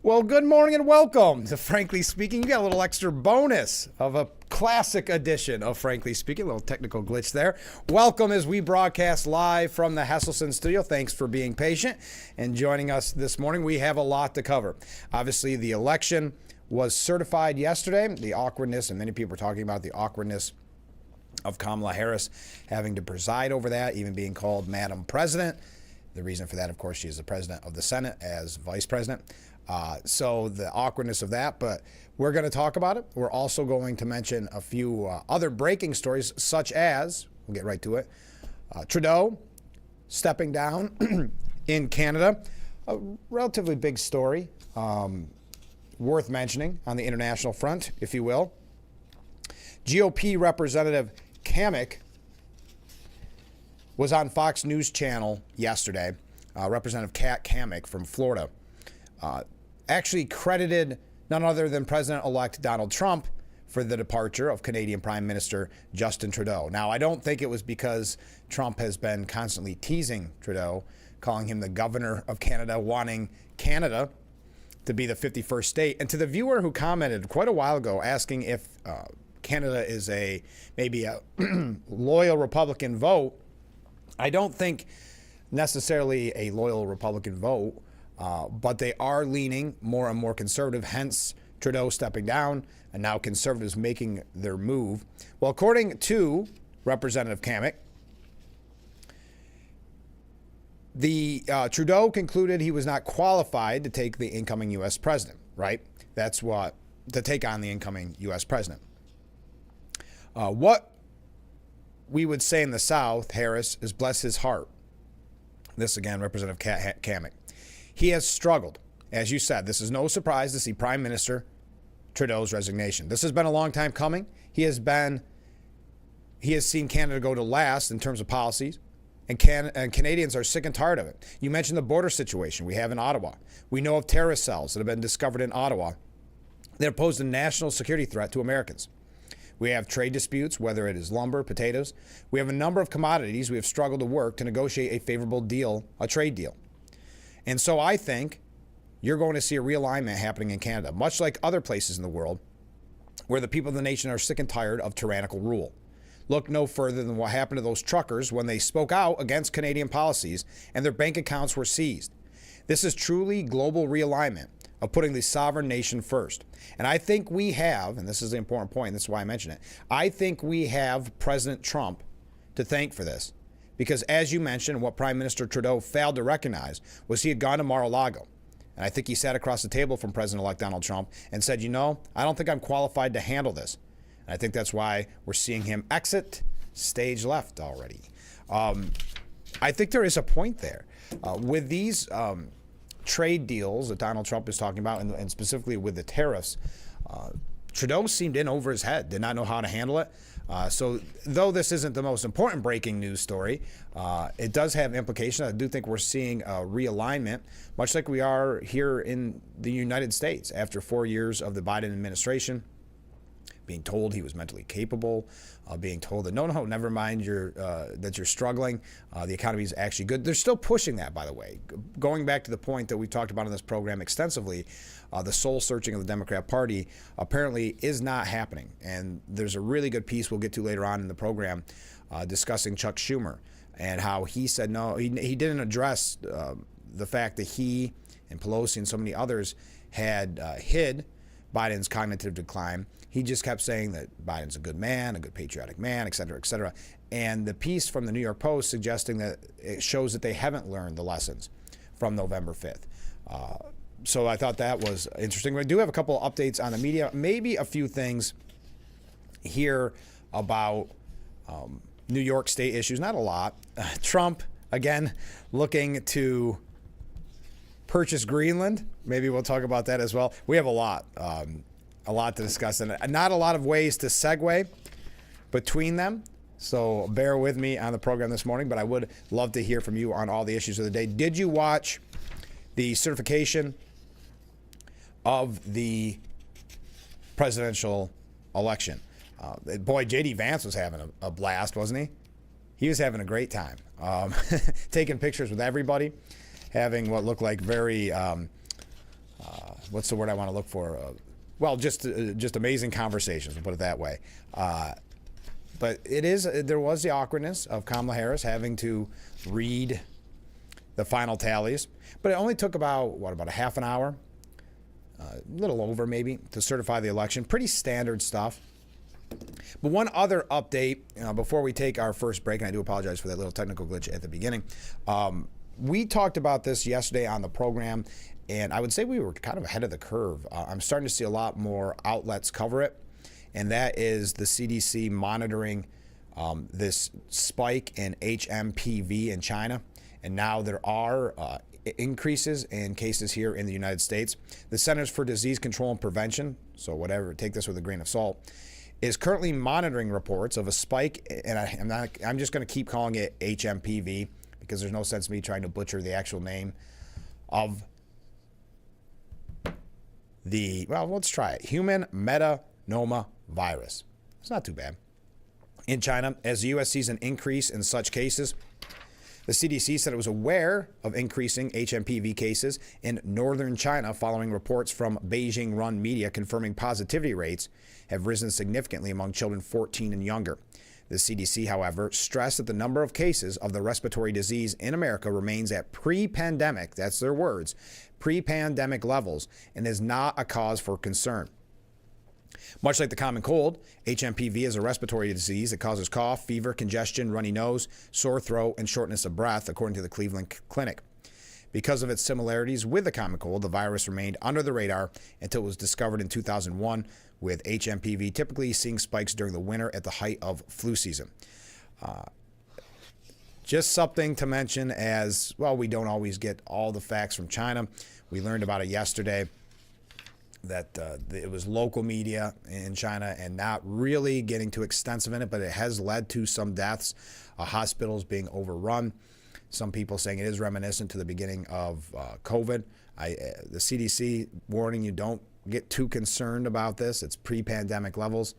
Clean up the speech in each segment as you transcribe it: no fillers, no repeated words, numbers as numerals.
Well, good morning and welcome to Frankly Speaking. You got a little extra bonus of a classic edition of Frankly Speaking. A little technical glitch there. Welcome as we broadcast live from the Hesselson studio. Thanks for being patient and joining us this morning. We have a lot to cover. Obviously, the election was certified yesterday. The awkwardness, and many people are talking about the awkwardness of Kamala Harris having to preside over that, even being called Madam President. The reason for that, of course, she is the president of the Senate as vice president. So the awkwardness of that, but we're going to talk about it. We're also going to mention a few other breaking stories, such as, we'll get right to it, Trudeau stepping down in Canada. A relatively big story, worth mentioning on the international front, if you will. GOP Representative Kamek was on Fox News Channel yesterday. Representative Kat Kamek from Florida actually credited none other than President-elect Donald Trump for the departure of Canadian Prime Minister Justin Trudeau. Now, I don't think it was because Trump has been constantly teasing Trudeau, calling him the governor of Canada, wanting Canada to be the 51st state. And to the viewer who commented quite a while ago asking if Canada is maybe a loyal Republican vote, I don't think necessarily a loyal Republican vote, but they are leaning more and more conservative, hence Trudeau stepping down and now conservatives making their move. Well, according to Representative Kamek, Trudeau concluded he was not qualified to take the incoming U.S. president, right? That's what, to take on the incoming U.S. president. What we would say in the South, Harris, is bless his heart. This again, Representative Kamek. He has struggled. As you said, this is no surprise to see Prime Minister Trudeau's resignation. This has been a long time coming. He has seen Canada go to last in terms of policies, and Canadians are sick and tired of it. You mentioned the border situation we have in Ottawa. We know of terrorist cells that have been discovered in Ottawa that pose a national security threat to Americans. We have trade disputes, whether it is lumber, potatoes. We have a number of commodities we have struggled to work to negotiate a favorable deal, a trade deal. And so I think you're going to see a realignment happening in Canada, much like other places in the world where the people of the nation are sick and tired of tyrannical rule. Look no further than what happened to those truckers when they spoke out against Canadian policies and their bank accounts were seized. This is truly global realignment of putting the sovereign nation first. And I think we have, and this is the important point, that's why I mention it, I think we have President Trump to thank for this. Because as you mentioned, what Prime Minister Trudeau failed to recognize was he had gone to Mar-a-Lago. And I think he sat across the table from President-elect Donald Trump and said, I don't think I'm qualified to handle this. And I think that's why we're seeing him exit stage left already. I think there is a point there. With these trade deals that Donald Trump is talking about, and specifically with the tariffs, Trudeau seemed in over his head, did not know how to handle it. So though this isn't the most important breaking news story, it does have implications. I do think we're seeing a realignment, much like we are here in the United States after 4 years of the Biden administration, being told he was mentally capable, being told that, no, never mind that you're struggling. The economy is actually good. They're still pushing that, by the way. Going back to the point that we've talked about in this program extensively, the soul searching of the Democrat Party apparently is not happening. And there's a really good piece we'll get to later on in the program discussing Chuck Schumer and how he said no, he didn't address the fact that he and Pelosi and so many others had hid Biden's cognitive decline. He just kept saying that Biden's a good man, a good patriotic man, et cetera, et cetera. And the piece from the New York Post suggesting that it shows that they haven't learned the lessons from November 5th. So I thought that was interesting. We do have a couple of updates on the media, maybe a few things here about New York State issues, not a lot. Trump, again, looking to purchase Greenland. Maybe we'll talk about that as well. We have a lot to discuss, and not a lot of ways to segue between them. So bear with me on the program this morning, but I would love to hear from you on all the issues of the day. Did you watch the certification of the presidential election? Boy, J.D. Vance was having a blast, wasn't he? He was having a great time, taking pictures with everybody, having what looked like very what's the word I want to look for? Well, just amazing conversations, we'll put it that way. But there was the awkwardness of Kamala Harris having to read the final tallies. But it only took about a half an hour, a little over maybe, to certify the election. Pretty standard stuff. But one other update before we take our first break, and I do apologize for that little technical glitch at the beginning. We talked about this yesterday on the program, and I would say we were kind of ahead of the curve. I'm starting to see a lot more outlets cover it, and that is the CDC monitoring this spike in HMPV in China. And now there are increases in cases here in the United States. The Centers for Disease Control and Prevention, so whatever, take this with a grain of salt, is currently monitoring reports of a spike, and I'm just going to keep calling it HMPV because there's no sense in me trying to butcher the actual name of let's try it. Human metapneumovirus virus. It's not too bad. In China, as the U.S. sees an increase in such cases, the CDC said it was aware of increasing HMPV cases in northern China following reports from Beijing-run media confirming positivity rates have risen significantly among children 14 and younger. The CDC, however, stressed that the number of cases of the respiratory disease in America remains at pre-pandemic, that's their words, pre-pandemic levels, and is not a cause for concern. Much like the common cold, HMPV is a respiratory disease that causes cough, fever, congestion, runny nose, sore throat, and shortness of breath, according to the Cleveland Clinic. Because of its similarities with the common cold, the virus remained under the radar until it was discovered in 2001, with HMPV typically seeing spikes during the winter at the height of flu season. Just something to mention as, well, we don't always get all the facts from China. We learned about it yesterday, that it was local media in China and not really getting too extensive in it, but it has led to some deaths, hospitals being overrun. Some people saying it is reminiscent to the beginning of COVID. The CDC warning you, don't get too concerned about this. It's pre-pandemic levels.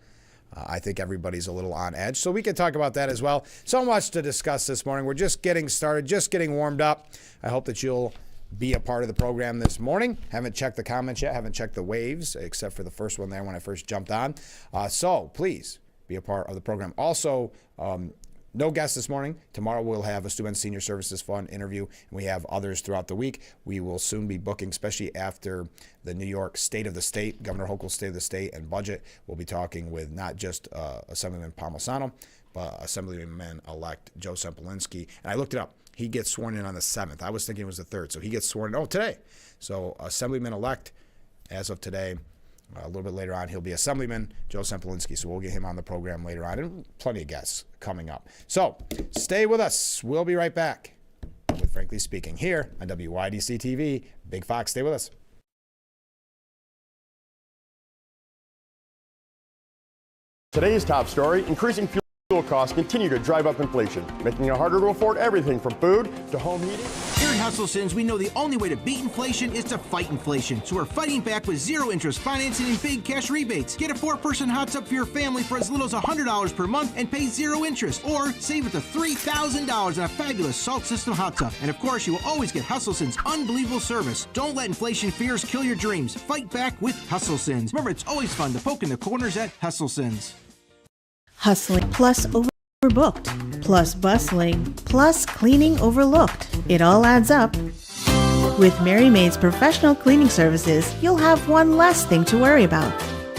I think everybody's a little on edge. So we can talk about that as well. So much to discuss this morning. We're just getting started, just getting warmed up. I hope that you'll be a part of the program this morning. Haven't checked the comments yet, haven't checked the waves, except for the first one there when I first jumped on. So please be a part of the program. Also, no guests this morning. Tomorrow we'll have a Student Senior Services Fund interview, and we have others throughout the week. We will soon be booking, especially after the New York State of the State, Governor Hochul's State of the State and budget. We'll be talking with not just Assemblyman Palmisano, but Assemblyman-elect Joe Sempolinski. And I looked it up. He gets sworn in on the 7th. I was thinking it was the 3rd. So he gets sworn in, today. So Assemblyman-elect, as of today, a little bit later on, he'll be Assemblyman Joe Sempolinski. So we'll get him on the program later on. And plenty of guests coming up. So stay with us. We'll be right back with Frankly Speaking here on WYDC TV. Big Fox, stay with us. Today's top story, increasing fuel costs continue to drive up inflation, making it harder to afford everything from food to home heating. Here at Hustlesons, we know the only way to beat inflation is to fight inflation. So we're fighting back with zero interest financing and big cash rebates. Get a 4-person hot tub for your family for as little as $100 per month and pay zero interest. Or save up to $3,000 on a fabulous salt system hot tub. And of course, you will always get Hustlesons' unbelievable service. Don't let inflation fears kill your dreams. Fight back with Hustlesons. Remember, it's always fun to poke in the corners at Hustlesons. Hustling plus overbooked, plus bustling, plus cleaning overlooked. It all adds up. With Mary Maid's professional cleaning services, you'll have one less thing to worry about.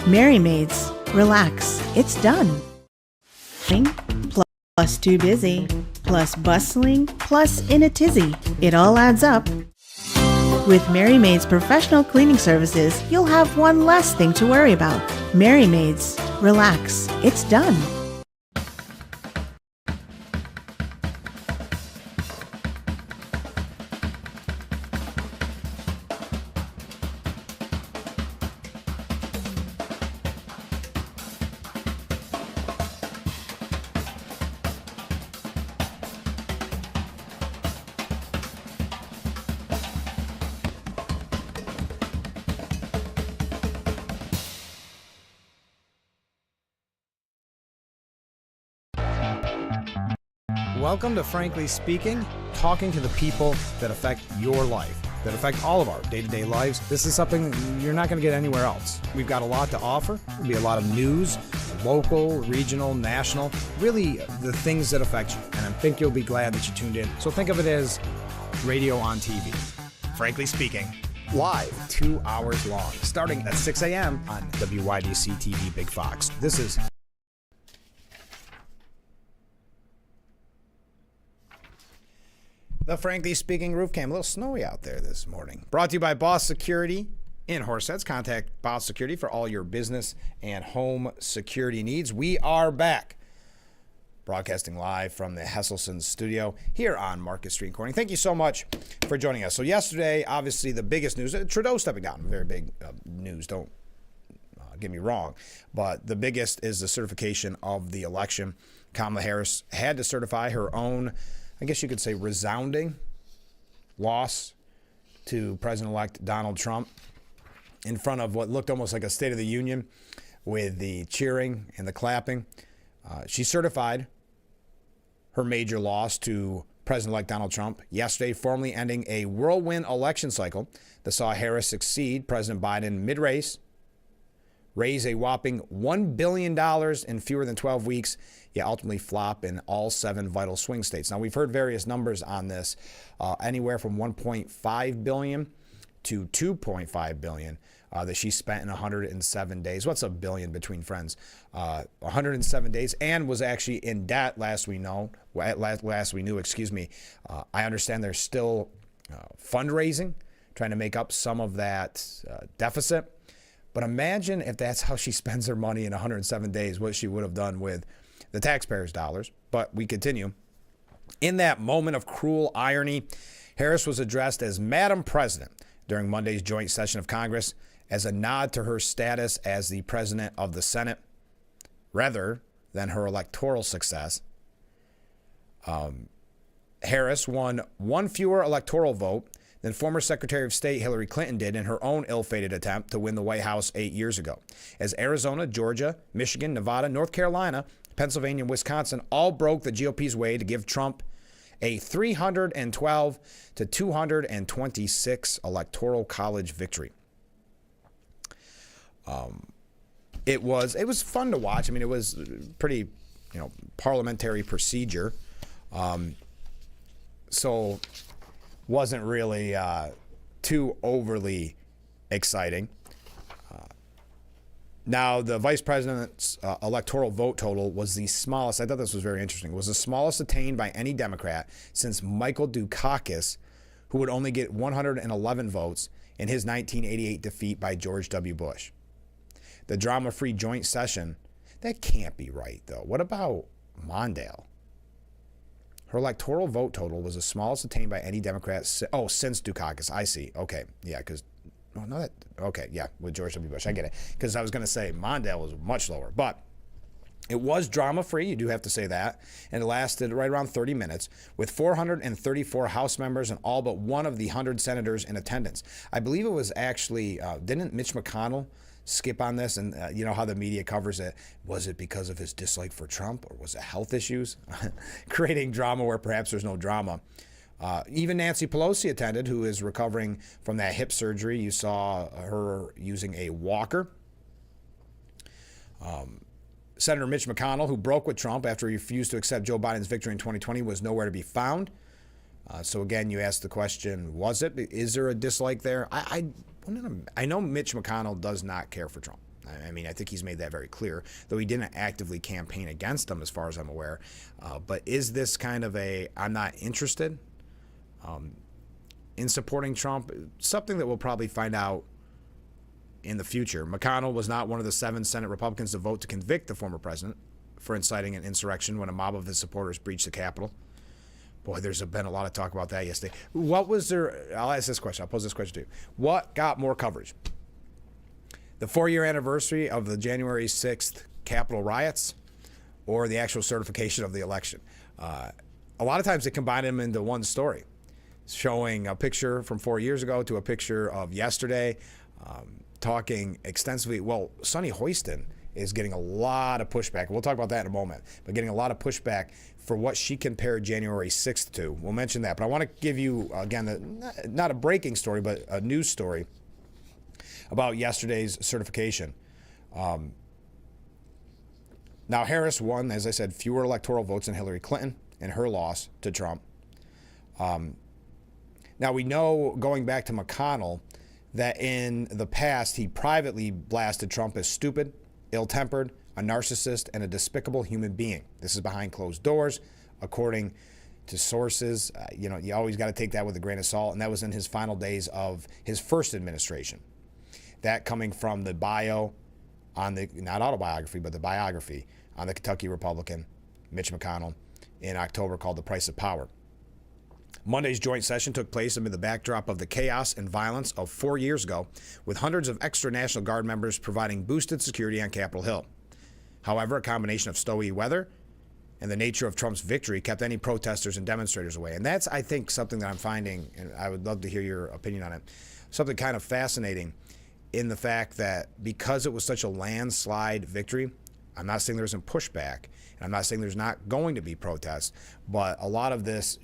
Mary Maid's, relax, it's done. Plus too busy, plus bustling, plus in a tizzy. It all adds up. With Mary Maid's professional cleaning services, you'll have one less thing to worry about. Mary Maid's, relax, it's done. Welcome to Frankly Speaking, talking to the people that affect your life. that affect all of our day-to-day lives. This is something you're not going to get anywhere else. We've got a lot to offer. There'll be a lot of news, local, regional, national, really the things that affect you. And I think you'll be glad that you tuned in. So think of it as radio on TV. Frankly speaking, live, 2 hours long, starting at 6 a.m. on WYDC TV Big Fox. This is the Frankly Speaking Roof Cam. A little snowy out there this morning. Brought to you by Boss Security in Horseheads. Contact Boss Security for all your business and home security needs. We are back, broadcasting live from the Hesselson studio here on Market Street Corning. Thank you so much for joining us. So yesterday, obviously the biggest news, Trudeau stepping down, very big news, don't get me wrong, but the biggest is the certification of the election. Kamala Harris had to certify her own, I guess you could say, resounding loss to President-elect Donald Trump in front of what looked almost like a State of the Union with the cheering and the clapping. She certified her major loss to President-elect Donald Trump yesterday, formally ending a whirlwind election cycle that saw Harris succeed President Biden mid-race, raise a whopping $1 billion in fewer than 12 weeks, yet ultimately flop in all 7 vital swing states. Now, we've heard various numbers on this, anywhere from $1.5 billion to $2.5 billion that she spent in 107 days. What's a billion between friends? 107 days, and was actually in debt last we knew. I understand there's still fundraising, trying to make up some of that deficit. But imagine if that's how she spends her money in 107 days, what she would have done with the taxpayers' dollars. But we continue. In that moment of cruel irony, Harris was addressed as Madam President during Monday's joint session of Congress as a nod to her status as the President of the Senate rather than her electoral success. Harris won one fewer electoral vote than former Secretary of State Hillary Clinton did in her own ill-fated attempt to win the White House 8 years ago, as Arizona, Georgia, Michigan, Nevada, North Carolina, Pennsylvania, and Wisconsin all broke the GOP's way to give Trump a 312 to 226 electoral college victory. It was fun to watch. I mean, it was pretty, parliamentary procedure. So wasn't really too overly exciting. Now, the vice president's electoral vote total was the smallest. I thought this was very interesting. It was the smallest attained by any Democrat since Michael Dukakis, who would only get 111 votes in his 1988 defeat by George W. Bush. The drama-free joint session, that can't be right, though. What about Mondale? Her electoral vote total was the smallest attained by any Democrat since Dukakis. I see. Okay. Yeah, with George W. Bush. I get it. Because I was going to say Mondale was much lower. But it was drama-free, you do have to say that. And it lasted right around 30 minutes with 434 House members and all but one of the 100 senators in attendance. I believe it was actually, didn't Mitch McConnell skip on this? And you know how the media covers it. Was it because of his dislike for Trump, or was it health issues? Creating drama where perhaps there's no drama. Even Nancy Pelosi attended, who is recovering from that hip surgery. You saw her using a walker. Senator Mitch McConnell, who broke with Trump after he refused to accept Joe Biden's victory in 2020, was nowhere to be found. So again, you asked the question, was it? Is there a dislike there? I know Mitch McConnell does not care for Trump. I mean, I think he's made that very clear, though he didn't actively campaign against him as far as I'm aware. But is this kind of I'm not interested in supporting Trump? Something that we'll probably find out in the future. McConnell was not one of the 7 Senate Republicans to vote to convict the former president for inciting an insurrection when a mob of his supporters breached the Capitol. Boy, there's been a lot of talk about that yesterday. What was there? I'll ask this question. I'll pose this question to you. What got more coverage? The 4-year anniversary of the January 6th Capitol riots, or the actual certification of the election? A lot of times they combine them into one story, showing a picture from 4 years ago to a picture of yesterday, talking extensively. Well, Sonny Hoiston is getting a lot of pushback. We'll talk about that in a moment, but getting a lot of pushback for what she compared January 6th to. We'll mention that, but I want to give you, again, not a breaking story, but a news story about yesterday's certification. Now, Harris won, as I said, fewer electoral votes than Hillary Clinton in her loss to Trump. Now, we know, going back to McConnell, that in the past, he privately blasted Trump as stupid, ill-tempered, a narcissist, and a despicable human being. This is behind closed doors, according to sources. You always got to take that with a grain of salt, and that was in his final days of his first administration. That coming from the bio on the, not autobiography, but the biography on the Kentucky Republican, Mitch McConnell, in October, called The Price of Power. Monday's joint session took place amid the backdrop of the chaos and violence of 4 years ago, with hundreds of extra National Guard members providing boosted security on Capitol Hill. However, a combination of snowy weather and the nature of Trump's victory kept any protesters and demonstrators away. And that's, I think, something that I'm finding, and I would love to hear your opinion on it, something kind of fascinating in the fact that because it was such a landslide victory, I'm not saying there isn't pushback, and I'm not saying there's not going to be protests, but a lot of this,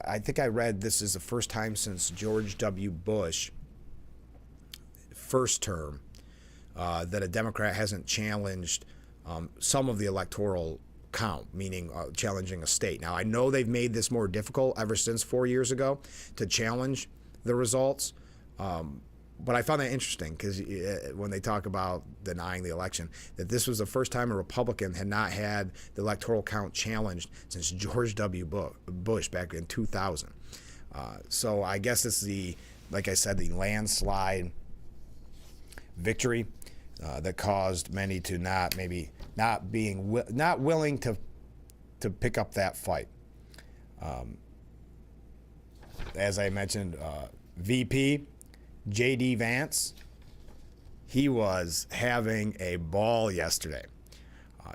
I think I read this is the first time since George W. Bush, first term, that a Democrat hasn't challenged some of the electoral count, meaning challenging a state. Now, I know they've made this more difficult ever since 4 years ago to challenge the results, but I found that interesting because when they talk about denying the election, that this was the first time a Republican had not had the electoral count challenged since George W. Bush back in 2000. So I guess it's like I said, the landslide victory that caused many to not willing to pick up that fight. As I mentioned, VP J.D. Vance, he was having a ball yesterday,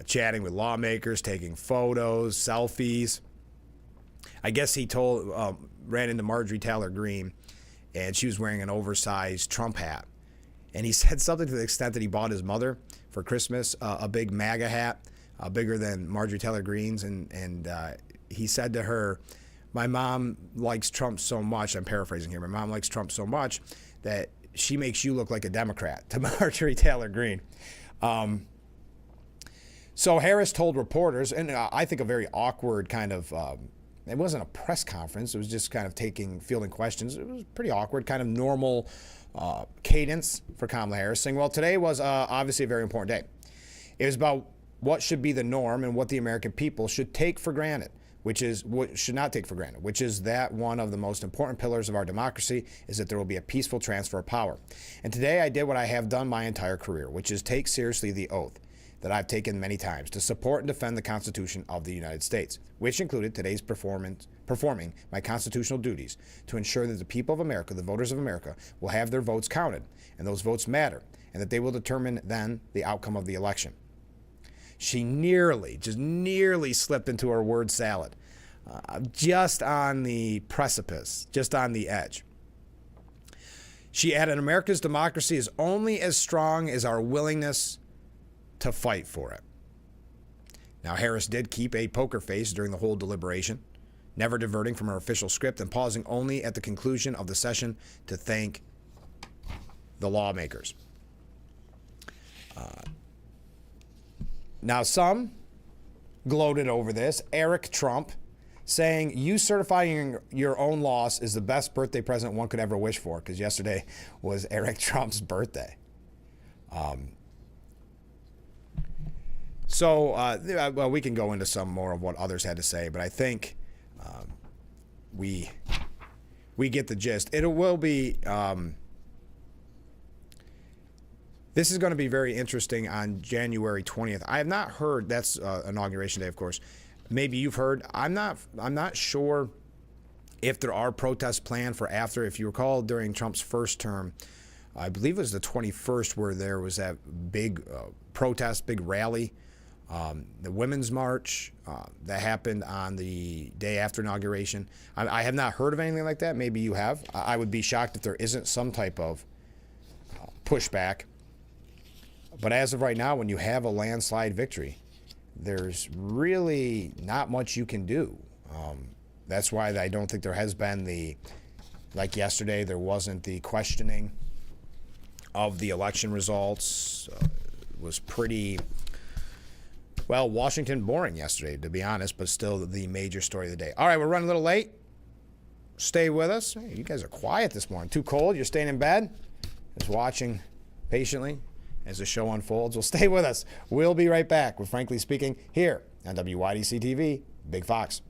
chatting with lawmakers, taking photos, selfies. I guess he ran into Marjorie Taylor Greene, and she was wearing an oversized Trump hat. And he said something to the extent that he bought his mother for Christmas a big MAGA hat, bigger than Marjorie Taylor Greene's, and he said to her, "My mom likes Trump so much," I'm paraphrasing here, "my mom likes Trump so much that she makes you look like a Democrat," to Marjorie Taylor Greene. So Harris told reporters, and I think a very awkward kind of, it wasn't a press conference, it was just kind of fielding questions. It was pretty awkward, kind of normal cadence for Kamala Harris, saying, well, today was obviously a very important day. It was about what should be the norm and what the American people should take for granted, which is what should not take for granted, which is that one of the most important pillars of our democracy is that there will be a peaceful transfer of power. And today I did what I have done my entire career, which is take seriously the oath that I've taken many times to support and defend the Constitution of the United States, which included today's performing my constitutional duties to ensure that the people of America, the voters of America, will have their votes counted, and those votes matter, and that they will determine then the outcome of the election. She just nearly slipped into her word salad, just on the precipice, just on the edge. She added, America's democracy is only as strong as our willingness to fight for it. Now, Harris did keep a poker face during the whole deliberation, never diverting from her official script and pausing only at the conclusion of the session to thank the lawmakers. Now, some gloated over this. Eric Trump saying, you certifying your own loss is the best birthday present one could ever wish for, because yesterday was Eric Trump's birthday. Well, we can go into some more of what others had to say, but I think we get the gist. It will be... This is going to be very interesting on January 20th. I have not heard, that's Inauguration Day, of course. Maybe you've heard. I'm not sure if there are protests planned for after. If you recall, during Trump's first term, I believe it was the 21st, where there was that big protest, big rally, the Women's March that happened on the day after inauguration. I have not heard of anything like that. Maybe you have. I would be shocked if there isn't some type of pushback But as of right now, when you have a landslide victory, there's really not much you can do. That's why I don't think there has been like yesterday, there wasn't the questioning of the election results. It was pretty, well, Washington boring yesterday, to be honest, but still the major story of the day. All right, we're running a little late. Stay with us. Hey, you guys are quiet this morning. Too cold? You're staying in bed? Just watching patiently as the show unfolds. Well, stay with us. We'll be right back with Frankly Speaking here on WYDC TV, Big Fox.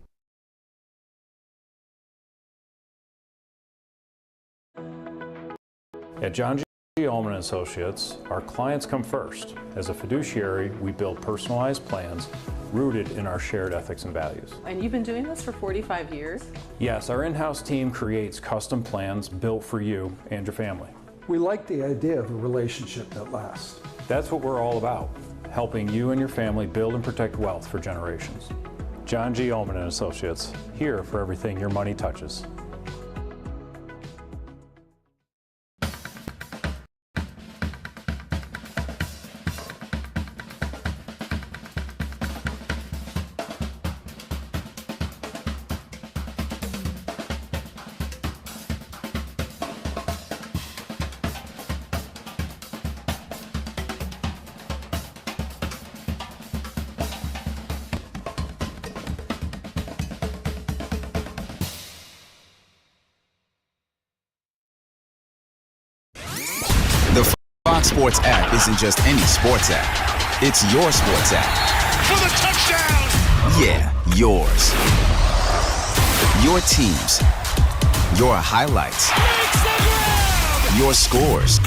At John G. Ullman & Associates, our clients come first. As a fiduciary, we build personalized plans rooted in our shared ethics and values. And you've been doing this for 45 years? Yes, our in-house team creates custom plans built for you and your family. We like the idea of a relationship that lasts. That's what we're all about, helping you and your family build and protect wealth for generations. John G. Ullman & Associates, here for everything your money touches. The Fox Sports app isn't just any sports app. It's your sports app. For the touchdown! Yeah, yours. Your teams. Your highlights. Your scores.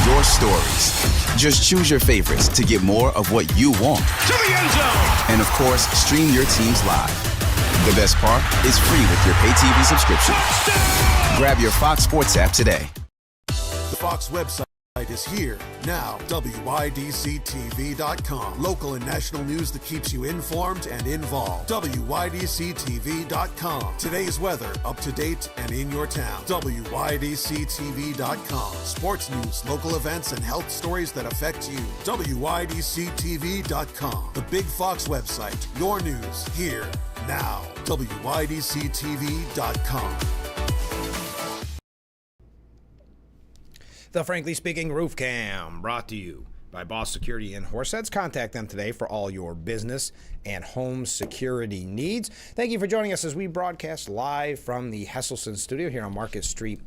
Your stories. Just choose your favorites to get more of what you want. To the end zone! And of course, stream your teams live. The best part is free with your pay TV subscription. Grab your Fox Sports app today. The Fox website is here now. WYDCTV.com. Local and national news that keeps you informed and involved. WYDCTV.com. Today's weather, up to date and in your town. WYDCTV.com. Sports news, local events, and health stories that affect you. WYDCTV.com. The Big Fox website. Your news here now. WYDCTV.com. The Frankly Speaking Roof Cam, brought to you by Boss Security in Horseheads. Contact them today for all your business and home security needs. Thank you for joining us as we broadcast live from the Hesselson studio here on Market Street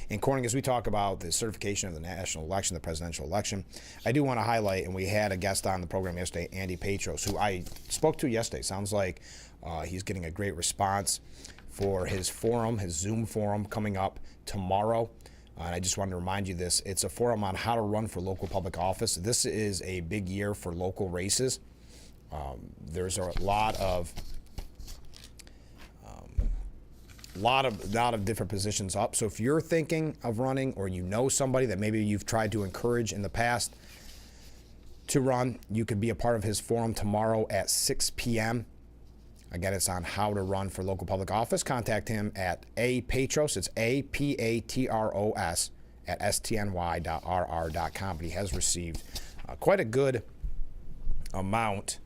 in Corning as we talk about the certification of the national election, the presidential election. I do want to highlight, and we had a guest on the program yesterday, Andy Petros, who I spoke to yesterday. Sounds like he's getting a great response for his forum, his Zoom forum coming up tomorrow. And I just wanted to remind you this. It's a forum on how to run for local public office. This is a big year for local races. There's a lot of different positions up. So if you're thinking of running, or you know somebody that maybe you've tried to encourage in the past to run, you could be a part of his forum tomorrow at 6 p.m. Again, it's on how to run for local public office. Contact him at apatros, it's A-P-A-T-R-O-S, at stny.rr.com. But he has received quite a good amount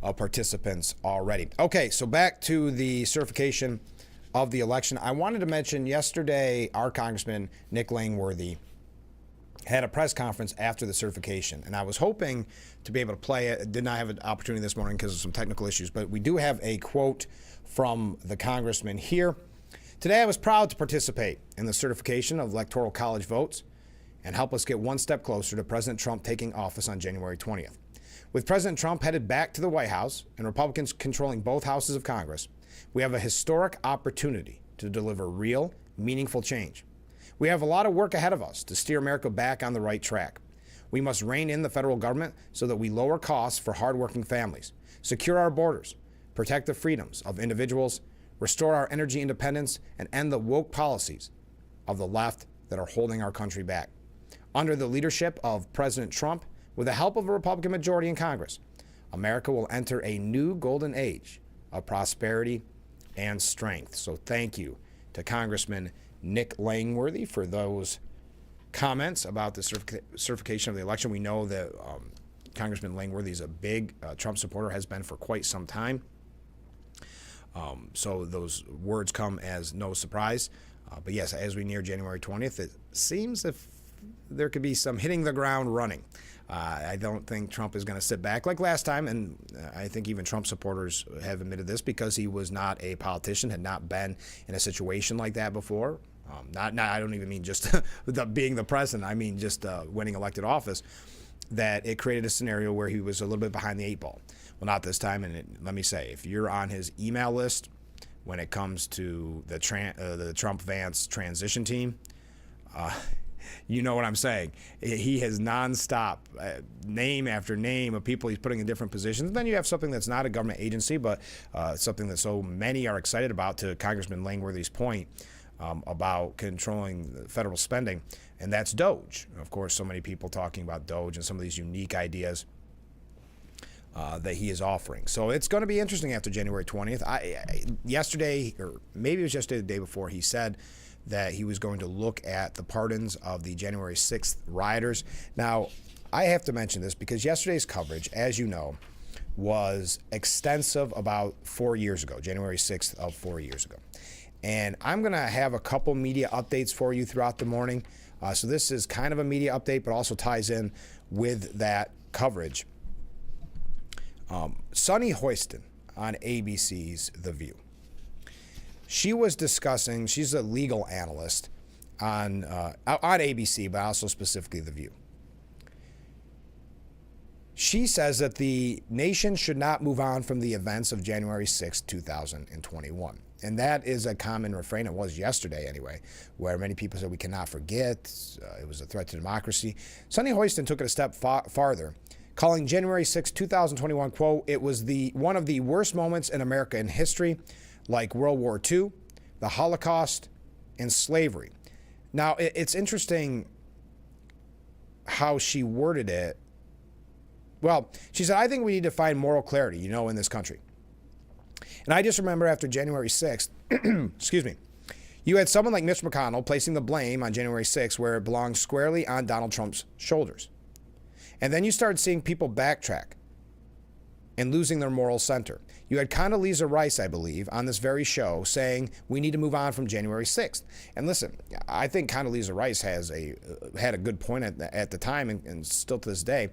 of participants already. Okay, so back to the certification of the election. I wanted to mention yesterday, our Congressman Nick Langworthy had a press conference after the certification, and I was hoping to be able to play it. Did not have an opportunity this morning because of some technical issues, but we do have a quote from the congressman here. Today, I was proud to participate in the certification of Electoral College votes and help us get one step closer to President Trump taking office on January 20th. With President Trump headed back to the White House and Republicans controlling both houses of Congress, we have a historic opportunity to deliver real, meaningful change. We have a lot of work ahead of us to steer America back on the right track. We must rein in the federal government so that we lower costs for hardworking families, secure our borders, protect the freedoms of individuals, restore our energy independence, and end the woke policies of the left that are holding our country back. Under the leadership of President Trump, with the help of a Republican majority in Congress, America will enter a new golden age of prosperity and strength. So thank you to Congressman Nick Langworthy for those comments about the certification of the election. We know that Congressman Langworthy is a big Trump supporter, has been for quite some time. So those words come as no surprise. But yes, as we near January 20th, it seems if there could be some hitting the ground running. I don't think Trump is going to sit back like last time, and I think even Trump supporters have admitted this because he was not a politician, had not been in a situation like that before. I don't even mean just being the president. I mean just winning elected office. That it created a scenario where he was a little bit behind the 8 ball. Well, not this time. And let me say, if you're on his email list when it comes to the Trump-Vance transition team, you know what I'm saying. He has nonstop name after name of people he's putting in different positions. Then you have something that's not a government agency, but something that so many are excited about, to Congressman Langworthy's point about controlling the federal spending, and that's DOGE. Of course, so many people talking about DOGE and some of these unique ideas that he is offering. So it's going to be interesting after January 20th. Yesterday, or maybe it was yesterday, the day before, he said that he was going to look at the pardons of the January 6th rioters. Now, I have to mention this because yesterday's coverage, as you know, was extensive about 4 years ago, January 6th of 4 years ago. And I'm going to have a couple media updates for you throughout the morning. So this is kind of a media update, but also ties in with that coverage. Sunny Hoiston on ABC's The View. She was discussing, she's a legal analyst on ABC, but also specifically The View. She says that the nation should not move on from the events of January 6, 2021. And that is a common refrain. It was yesterday anyway, where many people said we cannot forget. It was a threat to democracy. Sunny Hoiston took it a step farther, calling January 6, 2021, quote, "It was one of the worst moments in American history, like World War II, the Holocaust, and slavery." Now, it's interesting how she worded it. Well, she said, "I think we need to find moral clarity, in this country." And I just remember after January 6th, excuse me, you had someone like Mitch McConnell placing the blame on January 6th where it belonged squarely on Donald Trump's shoulders. And then you started seeing people backtrack and losing their moral center. You had Condoleezza Rice, I believe, on this very show saying we need to move on from January 6th. And listen, I think Condoleezza Rice had a good point at the time and still to this day.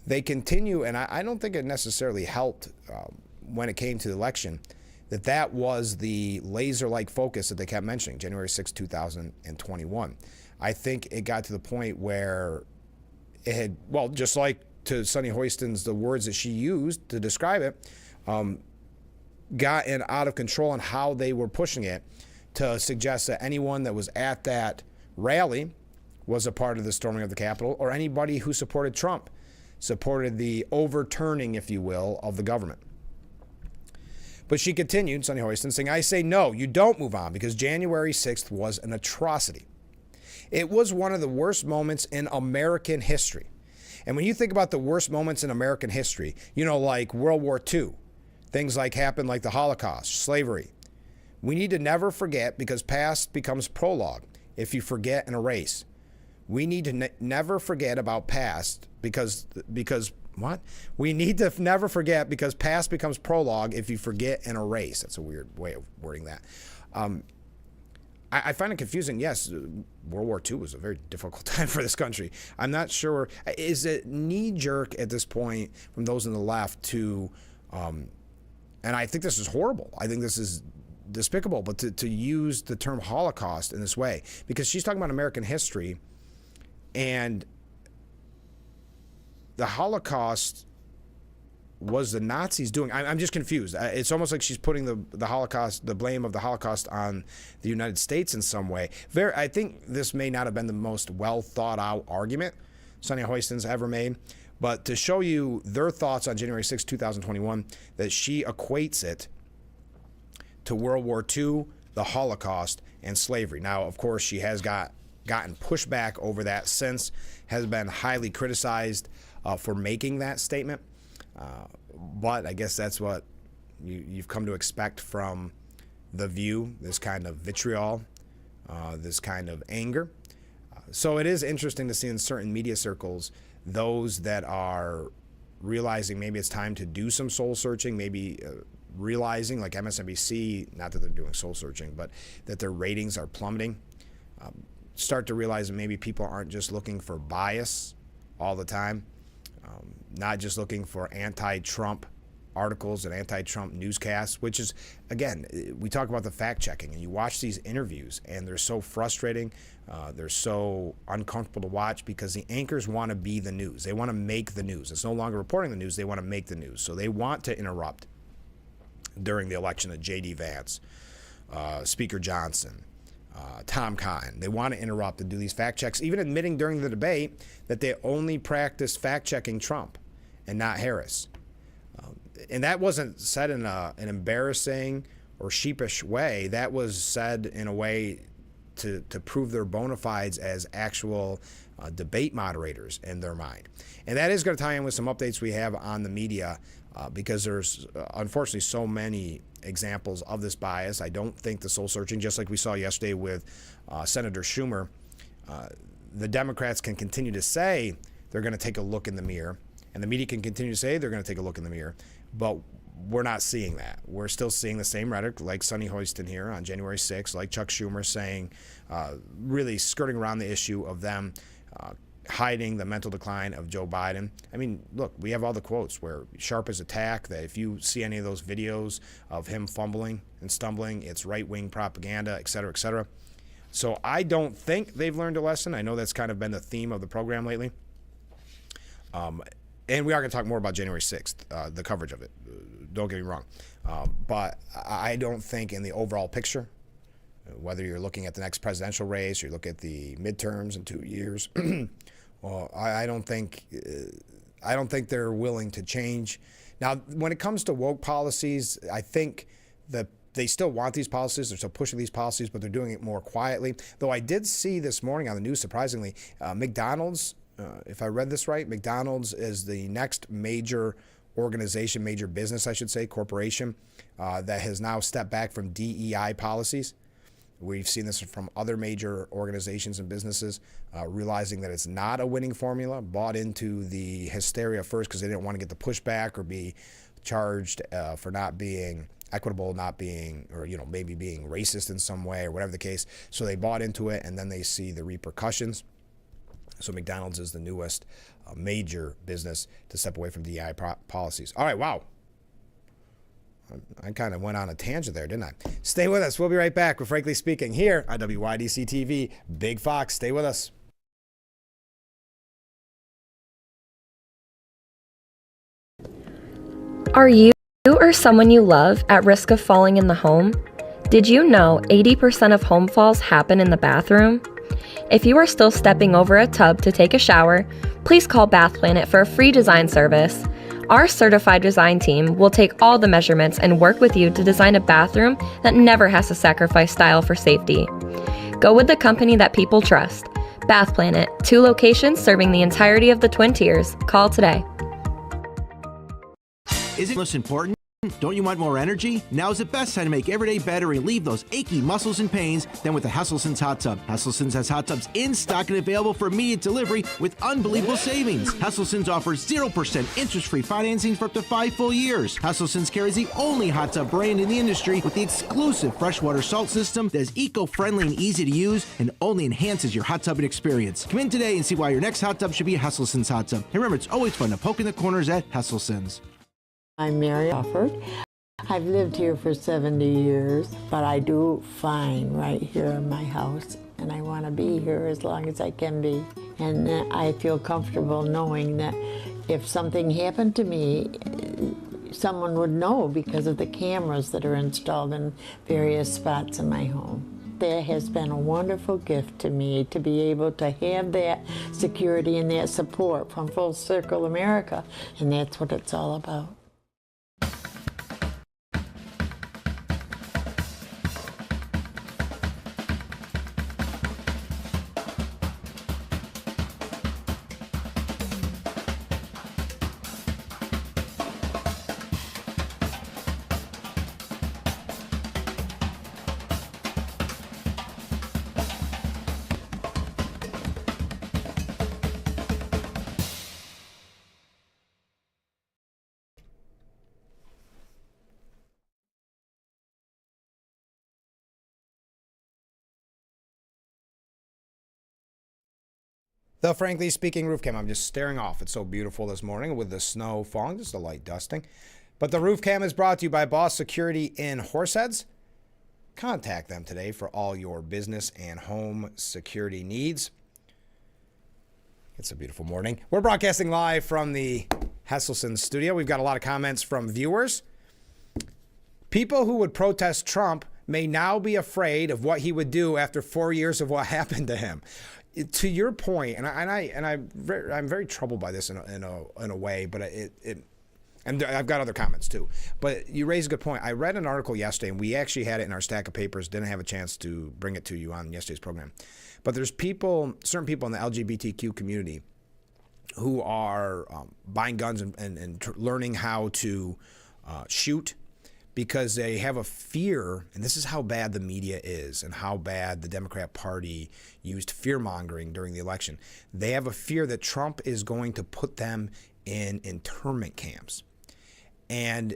They continue, and I don't think it necessarily helped when it came to the election, that was the laser-like focus that they kept mentioning, January 6, 2021. I think it got to the point where it had, well, just like to Sunny Hoiston's, the words that she used to describe it, gotten out of control on how they were pushing it to suggest that anyone that was at that rally was a part of the storming of the Capitol, or anybody who supported Trump supported the overturning, if you will, of the government. But she continued, Sunny Hoiston, saying, "I say no, you don't move on, because January 6th was an atrocity. It was one of the worst moments in American history." And when you think about the worst moments in American history, like World War II, things like happened like the Holocaust, slavery, we need to never forget, because past becomes prologue if you forget and erase. We need to never forget about past because what? We need to never forget, because past becomes prologue if you forget and erase. That's a weird way of wording that. I find it confusing. Yes, World War II was a very difficult time for this country. I'm not sure. Is it knee-jerk at this point from those on the left to, and I think this is horrible. I think this is despicable, but to use the term Holocaust in this way, because she's talking about American history, and the Holocaust was the Nazis doing. I'm just confused. It's almost like she's putting the Holocaust, the blame of the Holocaust, on the United States in some way. I think this may not have been the most well thought out argument Sunny Hoiston's ever made, but to show you their thoughts on January 6, 2021, that she equates it to World War II, the Holocaust, and slavery. Now, of course, she has gotten pushback over that since, has been highly criticized for making that statement. But I guess that's what you've come to expect from The View, this kind of vitriol, this kind of anger. So it is interesting to see in certain media circles those that are realizing maybe it's time to do some soul searching, maybe realizing, like MSNBC, not that they're doing soul searching, but that their ratings are plummeting. Start to realize that maybe people aren't just looking for bias all the time, not just looking for anti-Trump articles and anti-Trump newscasts, which is, again, we talk about the fact-checking, and you watch these interviews, and they're so frustrating. They're so uncomfortable to watch because the anchors want to be the news. They want to make the news. It's no longer reporting the news. They want to make the news. So they want to interrupt during the election of J.D. Vance, Speaker Johnson, Tom Cotton. They want to interrupt and do these fact checks, even admitting during the debate that they only practiced fact-checking Trump and not Harris. And that wasn't said in an embarrassing or sheepish way. That was said in a way to prove their bona fides as actual debate moderators in their mind. And that is going to tie in with some updates we have on the media because there's unfortunately so many examples of this bias. I don't think the soul searching, just like we saw yesterday with Senator Schumer, the Democrats can continue to say they're going to take a look in the mirror, and the media can continue to say they're going to take a look in the mirror, but we're not seeing that. We're still seeing the same rhetoric, like Sonny Hoiston here on January 6th, like Chuck Schumer saying, really skirting around the issue of them hiding the mental decline of Joe Biden. I mean, look, we have all the quotes where sharp as a tack, that if you see any of those videos of him fumbling and stumbling, it's right-wing propaganda, et cetera, et cetera. So I don't think they've learned a lesson. I know that's kind of been the theme of the program lately. And we are going to talk more about January 6th, the coverage of it. Don't get me wrong. But I don't think in the overall picture, whether you're looking at the next presidential race or you look at the midterms in 2 years, well, I don't think they're willing to change. Now, when it comes to woke policies, I think that they still want these policies. They're still pushing these policies, but they're doing it more quietly. Though I did see this morning on the news, surprisingly, McDonald's, if I read this right, McDonald's is the next major organization, major business, I should say, corporation, that has now stepped back from DEI policies. We've seen this from other major organizations and businesses, realizing that it's not a winning formula, bought into the hysteria first because they didn't want to get the pushback or be charged for not being equitable, not being, or maybe being racist in some way or whatever the case. So they bought into it, and then they see the repercussions. So McDonald's is the newest major business to step away from DEI policies. All right, wow. I kind of went on a tangent there, didn't I? Stay with us. We'll be right back with Frankly Speaking here on WYDC TV. Big Fox, stay with us. Are you or someone you love at risk of falling in the home? Did you know 80% of home falls happen in the bathroom? If you are still stepping over a tub to take a shower, please call Bath Planet for a free design service. Our certified design team will take all the measurements and work with you to design a bathroom that never has to sacrifice style for safety. Go with the company that people trust. Bath Planet, 2 locations serving the entirety of the Twin Tiers. Call today. Isn't this important? Don't you want more energy? Now is the best time to make every day better and relieve those achy muscles and pains than with the Hesselson's Hot Tub. Hesselson's has hot tubs in stock and available for immediate delivery with unbelievable savings. Hesselson's offers 0% interest-free financing for up to 5 full years. Hesselson's carries the only hot tub brand in the industry with the exclusive freshwater salt system that is eco-friendly and easy to use and only enhances your hot tubbing experience. Come in today and see why your next hot tub should be a Hesselson's hot tub. And remember, it's always fun to poke in the corners at Hesselson's. I'm Mary Offord. I've lived here for 70 years, but I do fine right here in my house, and I want to be here as long as I can be. And I feel comfortable knowing that if something happened to me, someone would know because of the cameras that are installed in various spots in my home. That has been a wonderful gift to me to be able to have that security and that support from Full Circle America, and that's what it's all about. The Frankly Speaking roof cam. I'm just staring off. It's so beautiful this morning with the snow falling, just a light dusting. But the roof cam is brought to you by Boss Security in Horseheads. Contact them today for all your business and home security needs. It's a beautiful morning. We're broadcasting live from the Hesselson studio. We've got a lot of comments from viewers. People who would protest Trump may now be afraid of what he would do after 4 years of what happened to him. To your point, I'm very troubled by this in a way, but and I've got other comments too. But you raise a good point. I read an article yesterday, and we actually had it in our stack of papers. Didn't have a chance to bring it to you on yesterday's program. But there's certain people in the LGBTQ community who are buying guns and learning how to shoot, because they have a fear, and this is how bad the media is and how bad the Democrat Party used fear-mongering during the election. They have a fear that Trump is going to put them in internment camps. And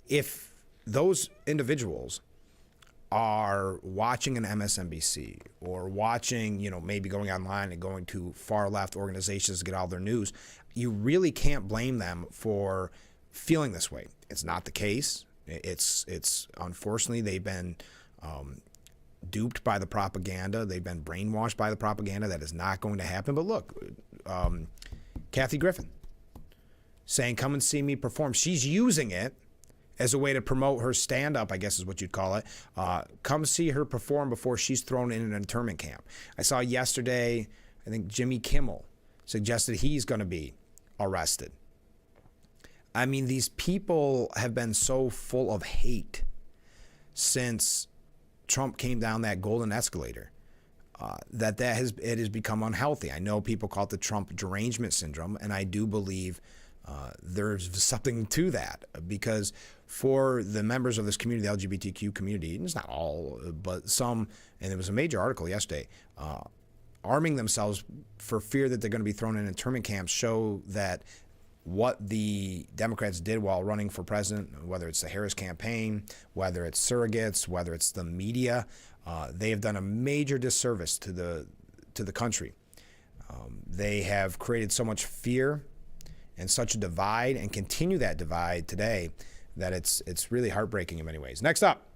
if those individuals are watching an MSNBC or watching, maybe going online and going to far-left organizations to get all their news, you really can't blame them for feeling this way. It's not the case. It's unfortunately, they've been duped by the propaganda. They've been brainwashed by the propaganda. That is not going to happen. But look, Kathy Griffin saying, come and see me perform. She's using it as a way to promote her stand-up, I guess is what you'd call it. Come see her perform before she's thrown in an internment camp. I saw yesterday, I think Jimmy Kimmel suggested he's going to be arrested. I mean, these people have been so full of hate since Trump came down that golden escalator that it has become unhealthy. I know people call it the Trump derangement syndrome, and I do believe there's something to that, because for the members of this community, the LGBTQ community, and it's not all, but some, and there was a major article yesterday, arming themselves for fear that they're going to be thrown in internment camps, show that what the Democrats did while running for president, whether it's the Harris campaign, whether it's surrogates, whether it's the media, they have done a major disservice to the country. They have created so much fear and such a divide, and continue that divide today, that it's really heartbreaking in many ways. Next up,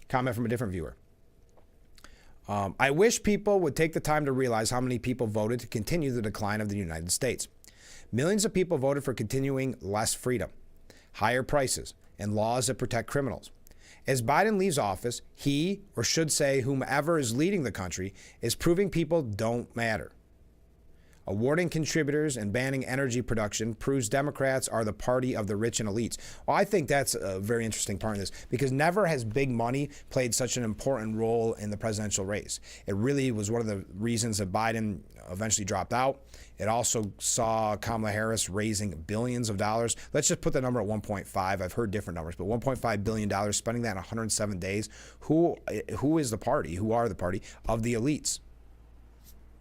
comment from a different viewer. I wish people would take the time to realize how many people voted to continue the decline of the United States. Millions of people voted for continuing less freedom, higher prices, and laws that protect criminals. As Biden leaves office, he, or should say whomever is leading the country, is proving people don't matter. Awarding contributors and banning energy production proves Democrats are the party of the rich and elites. Well, I think that's a very interesting part of this, because never has big money played such an important role in the presidential race. It really was one of the reasons that Biden eventually dropped out. It also saw Kamala Harris raising billions of dollars. Let's just put the number at 1.5. I've heard different numbers, but $1.5 billion, spending that in 107 days. Who is the party? Who are the party of the elites?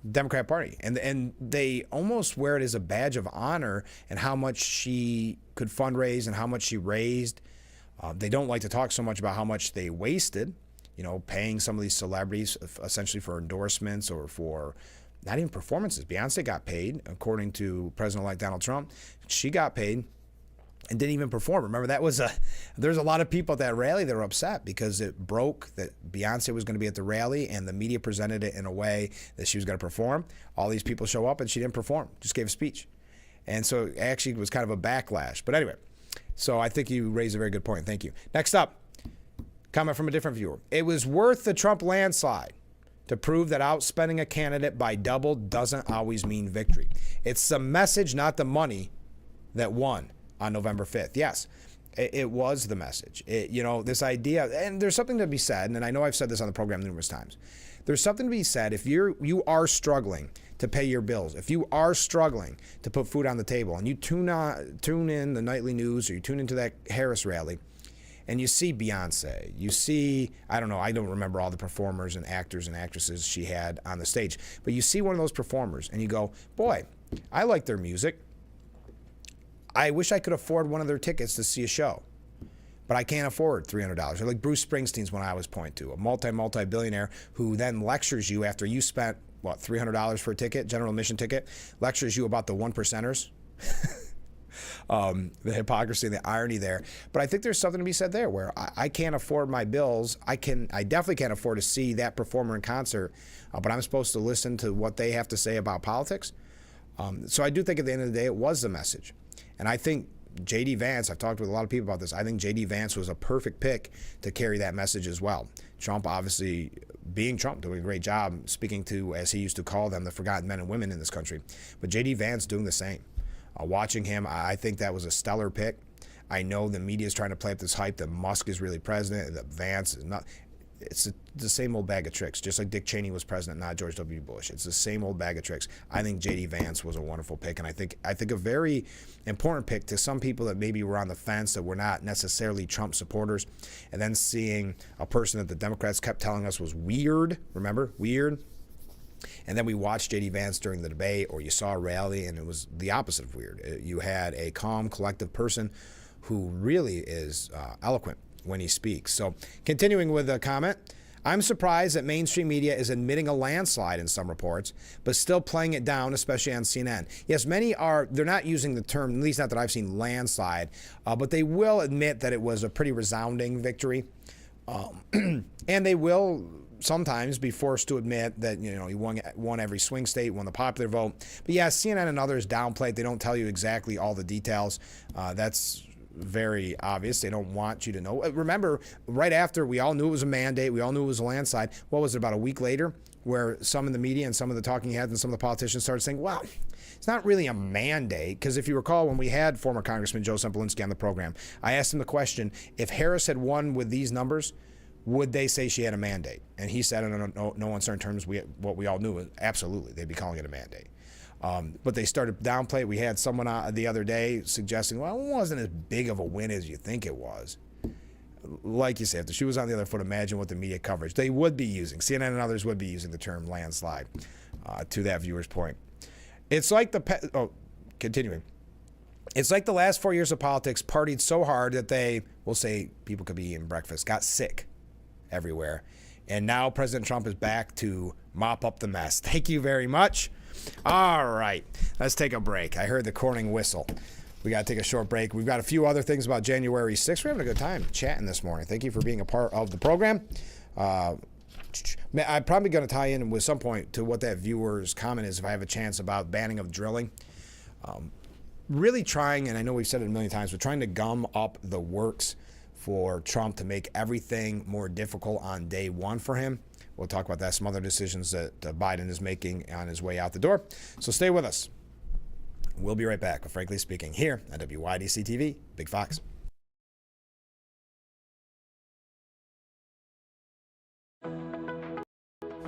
Democrat Party, and they almost wear it as a badge of honor, and how much she could fundraise and how much she raised. They don't like to talk so much about how much they wasted, paying some of these celebrities essentially for endorsements or for not even performances. Beyonce got paid, according to President-elect Donald Trump. She got paid and didn't even perform. Remember, there's a lot of people at that rally that were upset because it broke that Beyonce was going to be at the rally, and the media presented it in a way that she was going to perform. All these people show up and she didn't perform, just gave a speech. And so it actually was kind of a backlash. But anyway, so I think you raised a very good point. Thank you. Next up, comment from a different viewer. It was worth the Trump landslide to prove that outspending a candidate by double doesn't always mean victory. It's the message, not the money, that won on November 5th. Yes, it was the message. This idea, and there's something to be said, and I know I've said this on the program numerous times. There's something to be said if you are struggling to pay your bills, if you are struggling to put food on the table, and you tune in the nightly news, or you tune into that Harris rally, and you see Beyonce, you see, I don't remember all the performers and actors and actresses she had on the stage, but you see one of those performers and you go, boy, I like their music. I wish I could afford one of their tickets to see a show, but I can't afford $300. Or like Bruce Springsteen's one I always point to, a multi-billionaire who then lectures you after you spent what, $300 for a ticket, general admission ticket, lectures you about the one percenters. The hypocrisy and the irony there. But I think there's something to be said there where I can't afford my bills. I definitely can't afford to see that performer in concert, but I'm supposed to listen to what they have to say about politics. So I do think at the end of the day, it was the message. And I think J.D. Vance, I've talked with a lot of people about this, I think J.D. Vance was a perfect pick to carry that message as well. Trump, obviously, being Trump, doing a great job speaking to, as he used to call them, the forgotten men and women in this country. But J.D. Vance doing the same. Watching him, I think that was a stellar pick. I know the media is trying to play up this hype that Musk is really president, that Vance is not. It's the same old bag of tricks, just like Dick Cheney was president, not George W. Bush. It's the same old bag of tricks. I think J.D. Vance was a wonderful pick, and I think a very important pick to some people that maybe were on the fence, that were not necessarily Trump supporters, and then seeing a person that the Democrats kept telling us was weird, remember, weird, and then we watched J.D. Vance during the debate, or you saw a rally, and it was the opposite of weird. You had a calm, collective person who really is eloquent when he speaks. So continuing with the comment, I'm surprised that mainstream media is admitting a landslide in some reports, but still playing it down, especially on CNN. Yes, many are, they're not using the term, at least not that I've seen, landslide, but they will admit that it was a pretty resounding victory. And they will sometimes be forced to admit that, you know, he won every swing state, won the popular vote. But yeah, CNN and others downplay it. They don't tell you exactly all the details. That's very obvious. They don't want you to know. Remember, right after we all knew it was a mandate, we all knew it was a landslide. What was it, about a week later, where some in the media and some of the talking heads and some of the politicians started saying, well, it's not really a mandate. Because if you recall, when we had former Congressman Joe Semplinsky on the program, I asked him the question, if Harris had won with these numbers, would they say she had a mandate? And he said in no uncertain terms, what we all knew, absolutely, they'd be calling it a mandate. But they started downplay it. We had someone the other day suggesting, well, it wasn't as big of a win as you think it was. Like you said, if the shoe was on the other foot, imagine what the media coverage they would be using. CNN and others would be using the term landslide to that viewer's point. It's like continuing. It's like the last 4 years of politics partied so hard that they, we'll say people could be eating breakfast, got sick everywhere. And now President Trump is back to mop up the mess. Thank you very much. All right, let's take a break. I heard the Corning whistle. We got to take a short break. We've got a few other things about January 6th. We're having a good time chatting this morning. Thank you for being a part of the program. I'm probably going to tie in with some point to what that viewer's comment is if I have a chance about banning of drilling. Really trying, and I know we've said it a million times, but trying to gum up the works for Trump to make everything more difficult on day one for him. We'll talk about that, some other decisions that Biden is making on his way out the door. So stay with us. We'll be right back with Frankly Speaking here on WYDC TV, Big Fox.